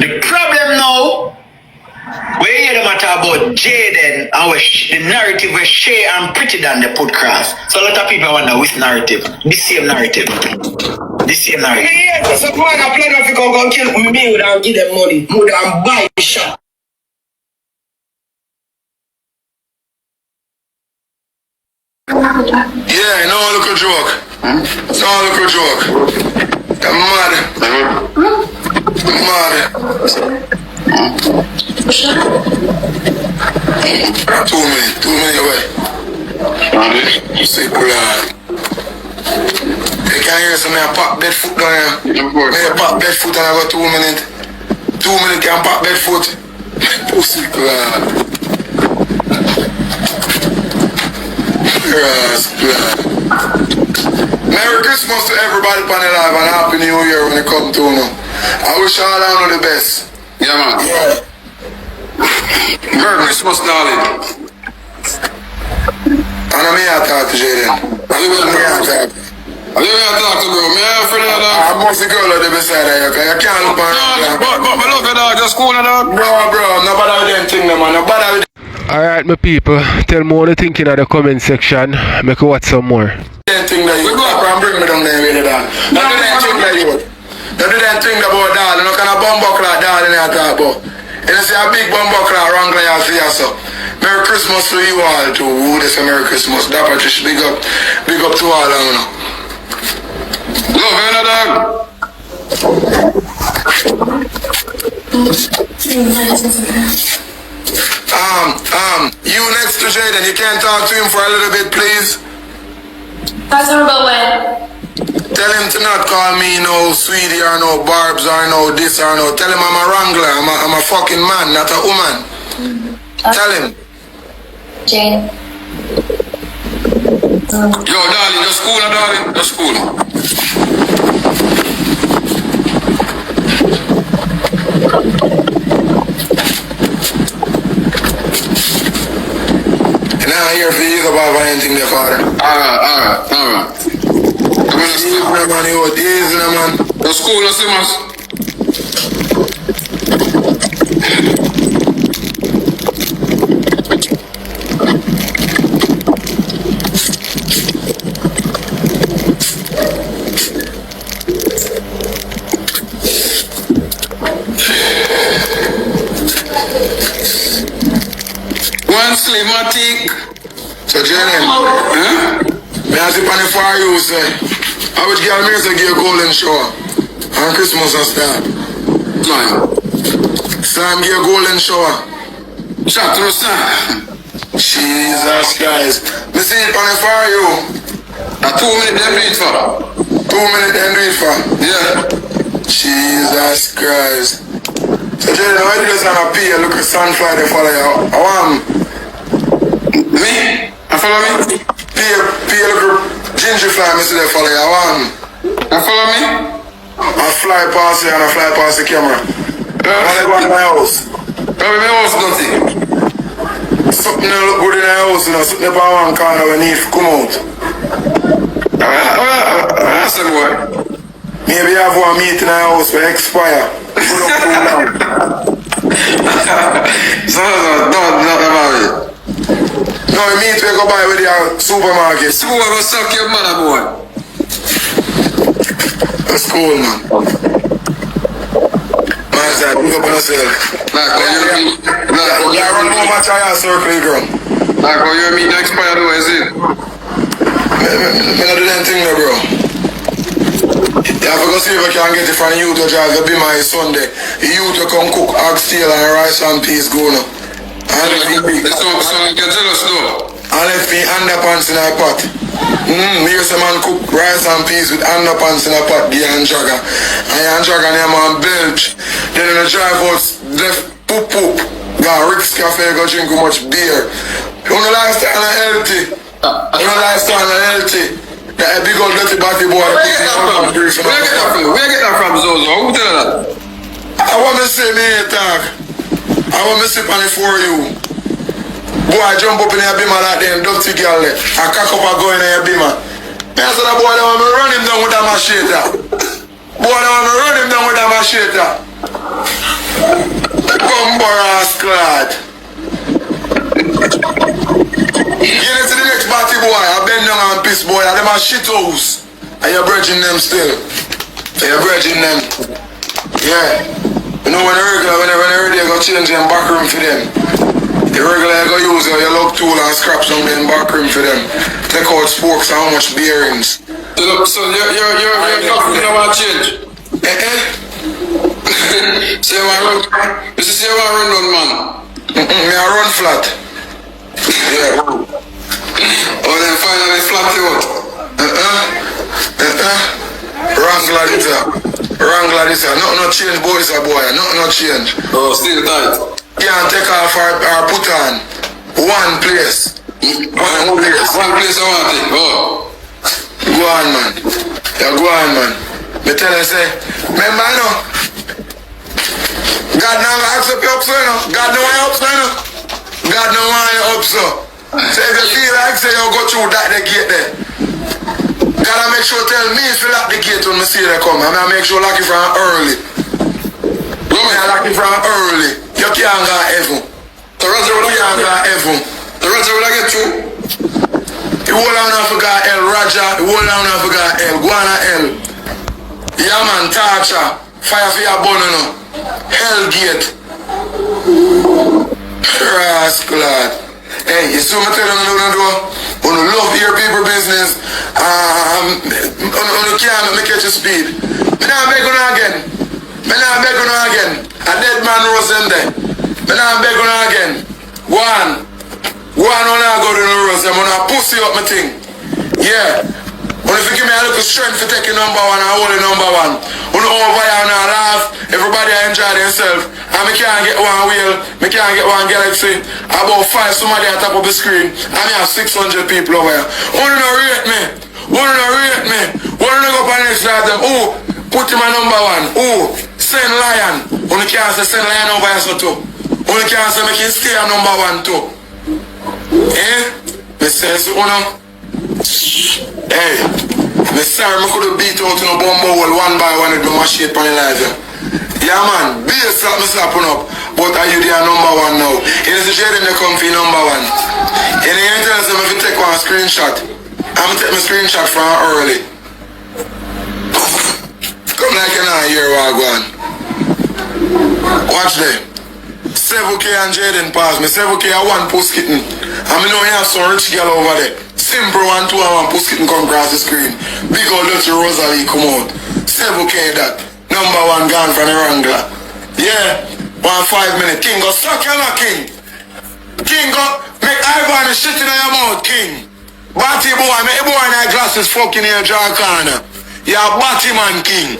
The problem now, we hear them talk about Jayden and the narrative where Shay and Pretti than they put cross. So a lot of people wonder which narrative. The same narrative. The same narrative. Yeah, so come on, I plan if you go kill me without give them money. More than buy shot. Yeah, no look a joke. No look a joke. I'm mad. Mad. 2 minutes away. Simple lad. You can hear some man pop bed foot down here. Me pop bed foot and I got 2 minutes. 2 minutes can pop bed foot. Pussy lad. Merry Christmas to everybody on the live and Happy New Year when it comes to you. I wish all I know the best. Yeah, man. Yeah. Merry Christmas, darling. And I'm here to talk to Jayden. I'm here to talk. I'm here to talk to bro. Me and friend of dog. I must the girl on the beside of you, because you can't look on her. But I love you, dog. Just cool, dog. Bro, no bother with them thing, man. No bother with them. Alright, my people, tell me what you think in the comment section. Make you watch some more. Thing that you go up and bring me down there with that. Don't do that thing that you. Don't do that thing about that. You know, kind of bumbuck like that in there talk about. And I say a big bumbo clock wrangler you see so. Merry Christmas to you all too. Who they say Merry Christmas. Dapper just big up to all of you know. Love you, dog. You next to Jayden, you can talk to him for a little bit, please. Talk to him about what? Tell him to not call me no sweetie or no barbz or no this or no. Tell him I'm a wrangler. I'm a fucking man, not a woman. Tell him. Jane. Yo, darling, just cool, darling. Just cool. Now I hear for you about anything there, father. Alright. I'm gonna sleep, man. You out easy, man. The school, no see, man. One slimatic. So, Jayden, me I see on for you, say. I would get me to give a golden shower on Christmas and stuff. Man. So I'm give a golden shower. Shut to the sun. Jesus Christ. Me see it on for you. A 2 minutes then do it for. 2 minutes then do it for. Yeah. Jesus Christ. So Jayden, why do you just have a pee and look at sunflower they follow you? I want me? I follow me? Pee look at ginger fly, me see they follow you. I want you follow me? I fly past you and I fly past the camera. I go to my house. My house nothing. Something that look good in the house, you know, something about one corner we need to come out. That's the boy. Maybe I have one meat in the house will expire. So, not about it. No, meat we go buy with your supermarket. So we go suck your mother, boy. That's cool, man. Man, sir, pick up on yourself. Like, you run over to your circle, girl. Like, how your meat expire, though, is it? I don't do anything, no, bro. You have to go see if I can get it from you to drive the Bima Sunday. You to come cook oxtail and rice and peas, go now. And if you can tell us though. And if you underpants in a pot. Me hear some man cook rice and peas with underpants in a pot, gear and jagger. And jagger and man belch. Then in the drive out, left poop. Got Rick's Cafe, go drink too much beer. You know lifestyle and healthy. That big old dirty body boy. Where you get that from, Zozo? Who tell you that? I want to say me talk. I want to sip on it for you. Boy, I jump up in your bima like them dirty girl there. I cock up and go in your bima. I said that boy, they want me run him down with that machete. Boy, they want me run him down with that machete. Bumper ass clad. Get into the next party, boy. I bend down and piss, boy. And them are shit house. And you're bridging them still. Yeah. You know when they go change them back room for them. The regular go use your lug tool and scrap some them back room for them. Take out spokes and how much bearings. So you're not change? Say you want run? You say you want run, man? Me I run flat. Yeah. Oh, then finally flat you out. Wrangler this here. Nothing not change, boy, this a boy. Nothing not change. Oh, still tight. Can't take off or put on. One place. One place I want it. Oh. Go on, man. Yeah, go on, man. Me tell you, say, remember, you know, God never accept you up, so, you know. God know why you up, so, you know. God know why you up, so. So if you feel like, say, you go through that, the gate there. Gotta make sure tell me if you lock the gate when I see they come. I make sure lock it from early. I lock it from early. You can't go heaven. The rest of it can't go heaven. The rest of it I get through. You hold on and forgot L Raja. You hold on and forgot L Guana L. Yeah man, torture. Fire for your bun, you know. Hell gate. Rascal. Hey, you see what I'm telling you to do? When you love your people business, you can't make it your speed. Me not beg you again. Me not beg you again. A dead man rose in there. Me not beg you again. One when I go to the rose, I'm gonna pussy up my thing. Yeah. When if you give me a little strength for taking number one, I hold it number one. When you over here and I laugh, everybody enjoy themselves. And me can't get one wheel, me can't get one galaxy. About 5 somebody on top of the screen. And me have 600 people over here. Wanna not rate me? Wanna not rate me? Wanna not go up and next to them? Ooh, put him on number one. Ooh, send lion. When you can't say send lion over here so too. When you can't say make him stay on number one too. Eh? Me say so no. Hey, me sorry, I could have beat out in a bomb hole one by one with my shit on the live. Yeah man, be a slap me slapping up. But are you there number one now? It is a jayden that come for number one. And the internet says if you take one screenshot, I'm take my screenshot from early. Come like you know here what I go on. Watch there. 7K and jayden pass me. 7K a one post kitten. And me know you have some rich girl over there. Simple 1, 2 and 1 post kitten come across the screen. Big old dirty Rosealee come out. 7K that. Number one gone from the Wrangler. Yeah. 1 5 minutes. King go suck your mouth, King. King go make ivany shit in your mouth, King. Batty boy, make boy in your glasses fucking in your jaw corner. You're a batty man, King.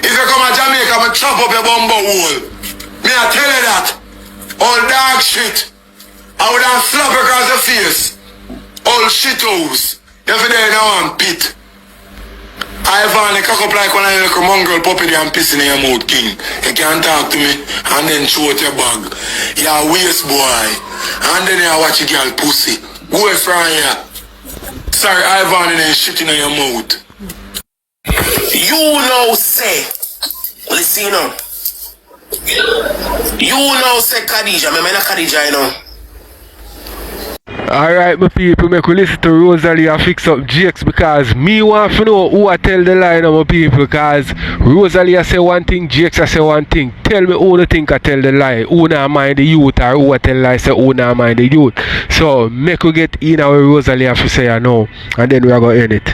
If you come to Jamaica, I'm chop up your bumbo hole. Me I tell you that. All dark shit. I would have slap across your face. All shittos. You feel there now and pit. Ivany cock up like one of your mongrel puppy there and pissing in your mouth, King. You can't talk to me and then show out your bag. You're a waste boy. And then you watch a girl pussy. Go from here. Sorry, Ivany then shit in your mouth. You know say. Listen, you know. You know say Khadija. Me not Khadija, you know. Alright my people, make we listen to Rosealee and fix up Jakes because me want to know who I tell the lie now my people because Rosealee I say one thing, Jakes I say one thing. Tell me who the think I tell the lie, who not mind the youth or who I tell the lie say who not mind the youth. So make we get in our Rosealee have to say I know and then we are going to end it.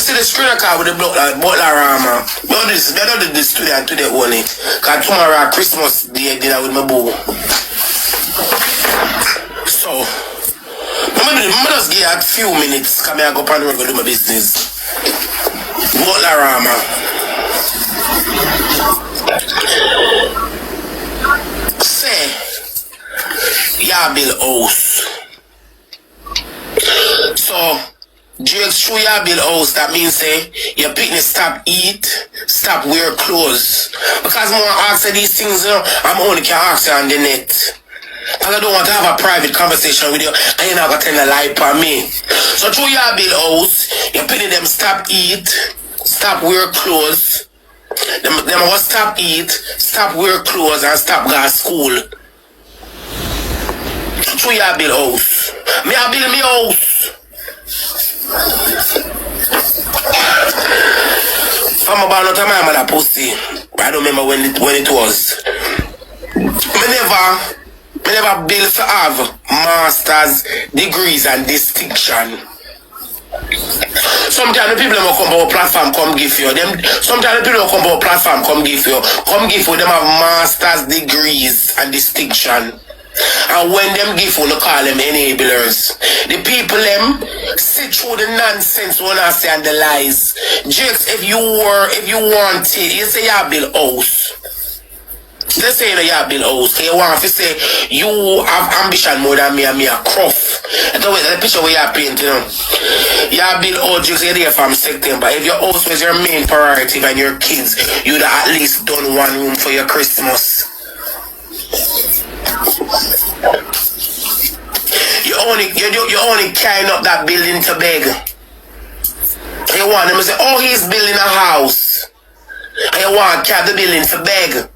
The screen car with the block like butler armor. Don't do this today and today only. Cause tomorrow Christmas day dinner with my boo. So maybe just give a few minutes. Come here, go pan and go do my business. Butler armor. Say, yeah, build house. So Jakes through your build house, that means say your picnic stop eat, stop wear clothes. Because I want to ask these things, you know, I'm only can ask you on the net. Because I don't want to have a private conversation with you and you're not going to tell a lie for me. So through your build house, your picnic them stop eat, stop wear clothes. Them will stop eat, stop wear clothes and stop go to school. Through your build house. Me I build me house. I'm about no time I'm at pussy. I don't remember when it was. Me never built to have masters, degrees and distinction. Sometimes the people will come to a platform come give you them. Sometimes the people will come to a platform come give you them have masters, degrees and distinction. And when them give you, call them enablers. The people them sit through the nonsense when I say and the lies. Jakes, if you want it, you say you build house. They say you build house. You want to say you have ambition more than me and me a cruff. The picture where you paint, you know. You build house, Jakes, you're there from September. If your house was your main priority and your kids, you'd have at least done one room for your Christmas. You only carrying up that building to beg. And you want them to say, oh, he's building a house. And you want to carry the building to beg.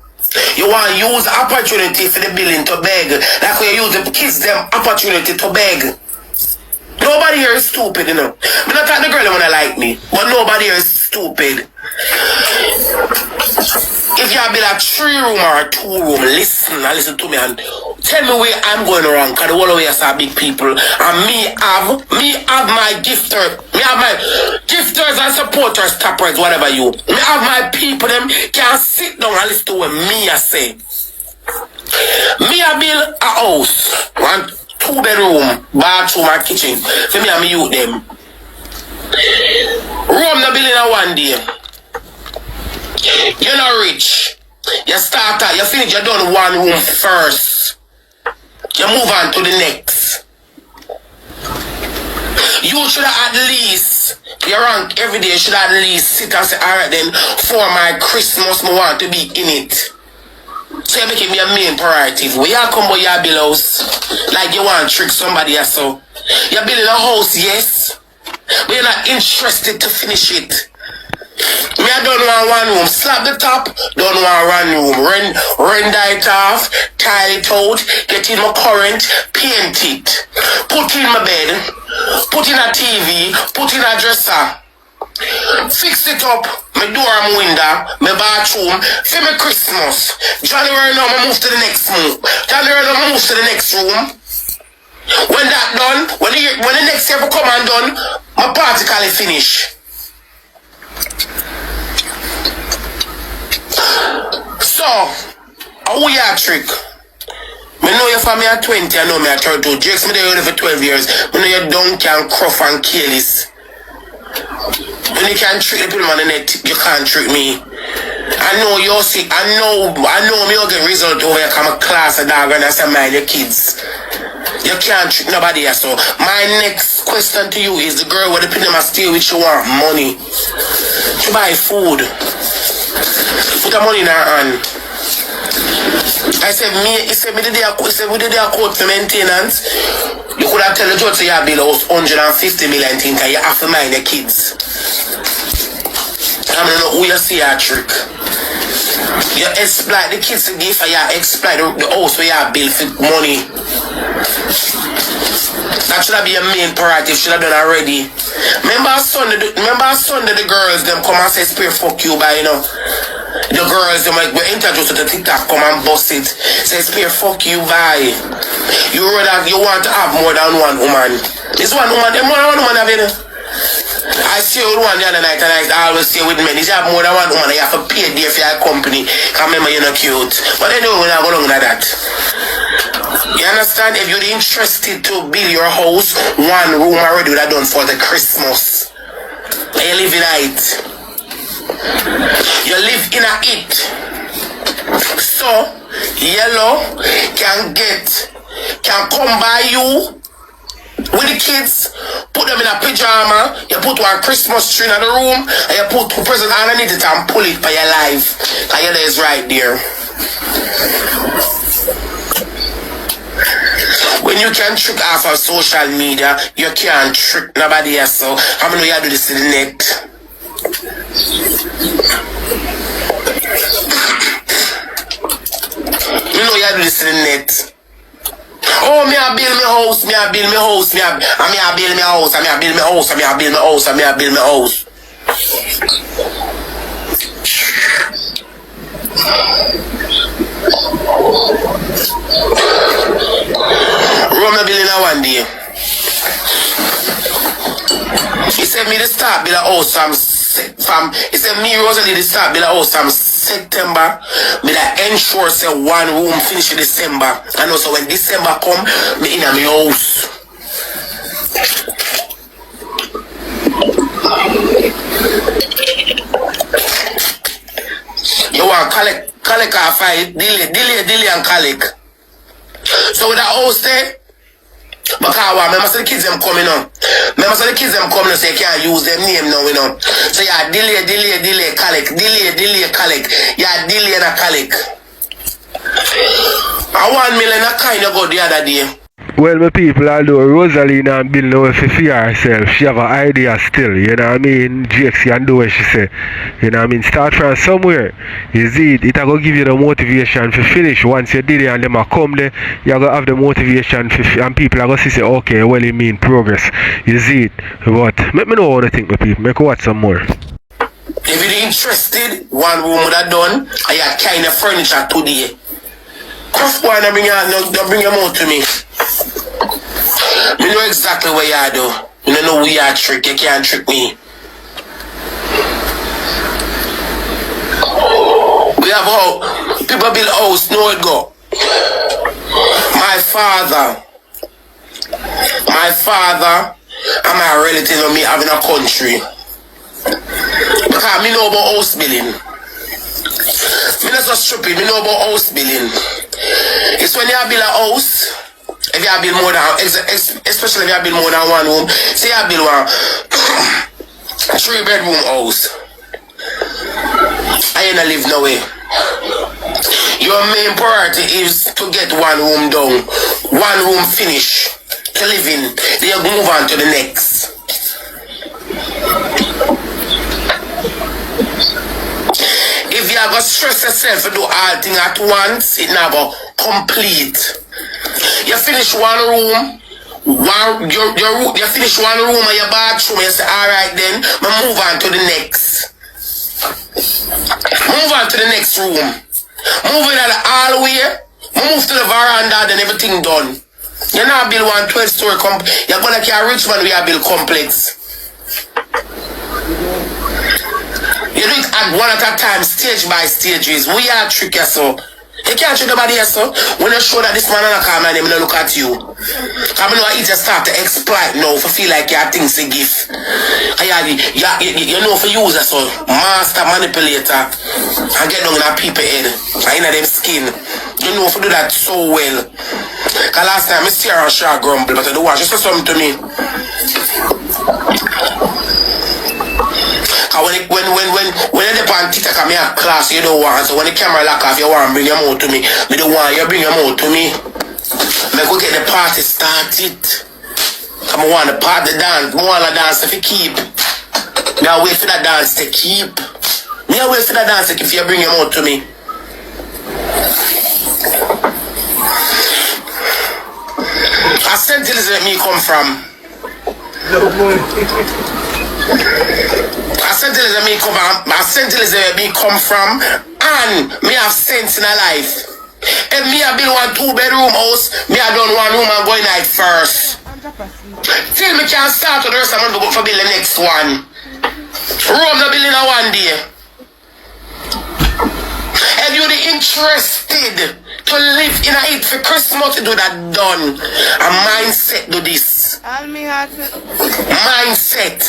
You want to use the opportunity for the building to beg. Like when you use the kids them opportunity to beg. Nobody here is stupid, you know. I'm not talking the girl that wanna like me, but nobody here is stupid. If you build a 3-room or a 2-room, listen to me and tell me where I'm going wrong, because the whole way I saw big people. And me have my gifters, and supporters, tappers, whatever you. Me have my people, them can sit down and listen to what me I say. Me I build a house, 1 2-bedroom, bathroom and kitchen. For me and me youth them. Room not building in one day. You're not rich. You start out, you finish, you done 1 room first. You move on to the next. You should have at least, your rank every day, you should at least sit and say, alright then, for my Christmas, I want to be in it. So you make it your main priority. When you come by your build house, like you want to trick somebody or so. You're building a house, yes, but you're not interested to finish it. Me I don't want 1 room. Slap the top, don't want 1 room. Render it off, tile it out, get in my current, paint it. Put in my bed, put in a TV, put in a dresser. Fix it up, my door and window, my bathroom, for my Christmas. January now I move to the next room. January now I move to the next room. When that done, when the next year come and done, my practically finish. So, how we are trick? I know you for me at 20, I know me at 32. Jakes me there for 12 years. I know you donkey and cruff and careless. When you can't trick the people on the net, you can't trick me. I know you're sick. I know me will get result over here. Come a class of dog and I say mind your kids. You can't trick nobody else. So my next question to you is the girl with the pin must stay with you want money. To buy food. Put the money in her hand. I said we did a quote for maintenance. You could have tell the judge you bill house 150 million thing and you have to mind the kids. I don't know who you see a trick. You exploit the kids to give and you exploit the house where you bill for money. That should have been your main priority, should have done already. Remember Sunday the girls them come and say spray fuck you by the girls them like we introduced to the TikTok come and bust it. Say spray fuck you by. You want to have more than 1 woman. This 1 woman, more than 1 woman have it. I see with one the other night and I always say with men, if you have more than 1 woman, you have to pay there for your company. Because remember you're not cute. But anyway, we're not going to that. You understand? If you're interested to build your house, 1 room already would have done for the Christmas. And you live in it. You live in it. So, yellow can come by you with the kids, put them in a pajama, you put 1 Christmas tree in the room, and you put 2 presents underneath it and pull it for your life. And your is right there. When you can trick off of social media, you can't trick nobody else. So how many of you do this to the net? You know you do this to the net. Oh, me I build my house, me I build my house, me I build my house, me I build my house, me I build my house, me I build my house. Roma building a 1 day. He said me to start build a house he said me Rosealee to start build a house from September. Me that ensure say 1 room finish in December. And also when December come, me in a me house. You want collect or fight, delay and collect. So with that house there, because remember so the kids them coming on. Remember so the kids them coming on so you can't use them name now, So yeah, delay, collect, delay, collect. Yeah, delay and a collect. I 1 million a kind of go the other day. Well, my people, although Rosealee and Bill know if she herself, she have an idea still, you know what I mean? Jakes can do what she say, you know what I mean? Start from somewhere, you see it will give you the motivation to finish. Once you did it and them are come there, you're going to have the motivation and people are going to say, okay, well, you mean progress, you see it. But, let me know what you think, my people, make watch some more. If you're interested, one room would have done. I had kind of furniture today. Cuff boy, don't bring your mouth to me. You know exactly what you do. You don't know who you are trick. You can't trick me. We have how people build house, know it go. My father and my relatives and me having a country. Because me know about house building. Me not so stupid, me know about house building. It's when you build a house, if you build more than, especially if you build more than one room, say you build one 3-bedroom house. I ain't live no way. Your main priority is to get one room done, one room finish, to live in, then you move on to the next. If you have to stress yourself to do all things at once, it never complete. You finish one room, you finish one room and your bathroom, and you say, alright then, move on to the next. Move on to the next room. Move in the hallway, move to the veranda, then everything done. You're not build one 12-story complex. You're gonna carry a rich man, we are build complex. You do it at one at a time, stage by stages. We are tricky, so. You can't trick nobody else, so. When you show that this man and a car man, they look at you. I mean, it just start to exploit now, for feel like your thing's a gift. You know, for user, so. Master manipulator. And get down in a people head. And in them skin. You know, for do that so well. Because last time, I see her and she grumble, but I don't want. She said something to me. When you depend on TikTok, I have class, you don't want. So when the camera lock off, you want to bring your mouth to me. Me don't want you bring your mouth to me. Me go get the party started. I want the party dance. I want the dance if you keep. Me I wait for the dance to keep. Me I wait for the dance if you bring your mouth to me. I St. Elizabeth me come from. St. Elizabeth me come from, and me have sense in a life. If me have build one 2-bedroom house, me have done one room and go in night first. Till me can start with the rest of the month to go for build the next one. Room the building in one day. If you're interested to live in a it for Christmas, to do that done. A mindset do this. Mindset.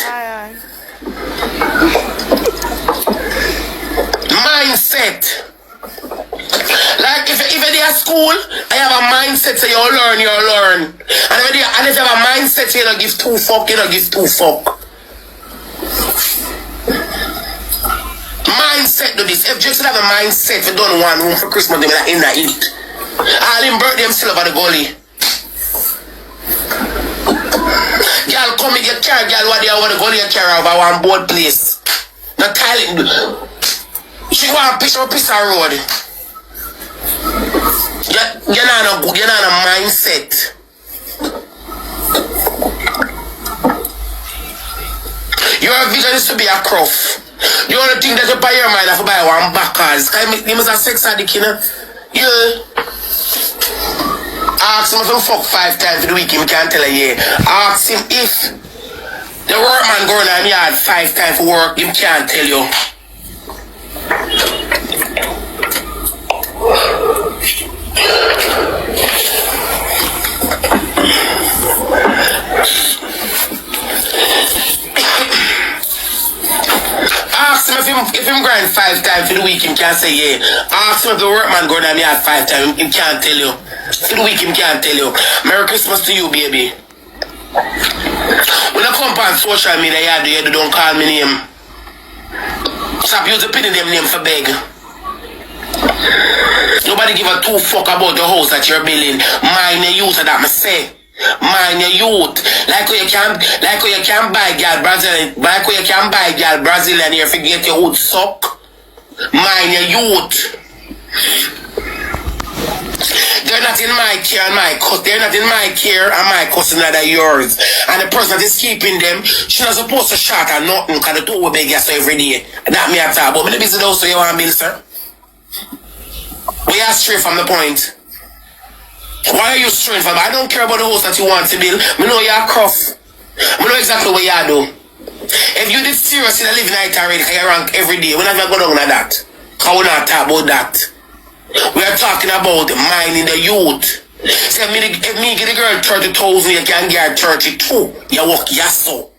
Mindset. Like if you're at school, I have a mindset so you'll learn. And if you have a mindset, you don't give 2 fuck, you don't give 2 fuck. Mindset do this. If just have a mindset, you done one room for Christmas, they will in the eat. All in birthday, I'm still over the gully. Girl, come and get car, girl, what they want to go to car over one board place. Not Thailand. She want to piss her road. You're not a mindset. Your vision is to be a croft. The only thing that you buy your mind is to buy one backers. He must have sex addict, you know? Yeah. Ask him if he fuck 5 times for the week, he can't tell you, yeah. Ask him if the workman going on yard 5 times for work, he can't tell you. Ask him if him grind 5 times for the week, he can't say, yeah. Ask him if the workman going on yard 5 times, he can't tell you. For the week, he can't tell you. Merry Christmas to you, baby. When I come on social media, you don't call me name. Stop using pinning them name for beg. Nobody give a 2 fuck about the house that you're building. Mind your youth that I say. Mind your youth. Like how you can buy girl Brazilian. Like how you can buy girl Brazilian here if you get your hood suck. Mind your youth. They're not in my care and my custody. They're not in my care and my custody, neither yours. And the person that is keeping them, she's not supposed to shot or nothing because the two will beg us every day. That me at all. But me the business also you want bill, sir? We are straight from the point. Why are you straight from? I don't care about the house that you want to build. Me know you're cross. Me know exactly what you do. If you did serious in a living night already, you rank every day. We're not going to go down on that. Because we're not talking about that. We are talking about mining the youth. So if me give the girl 30,000, you can get 32. You work your soul.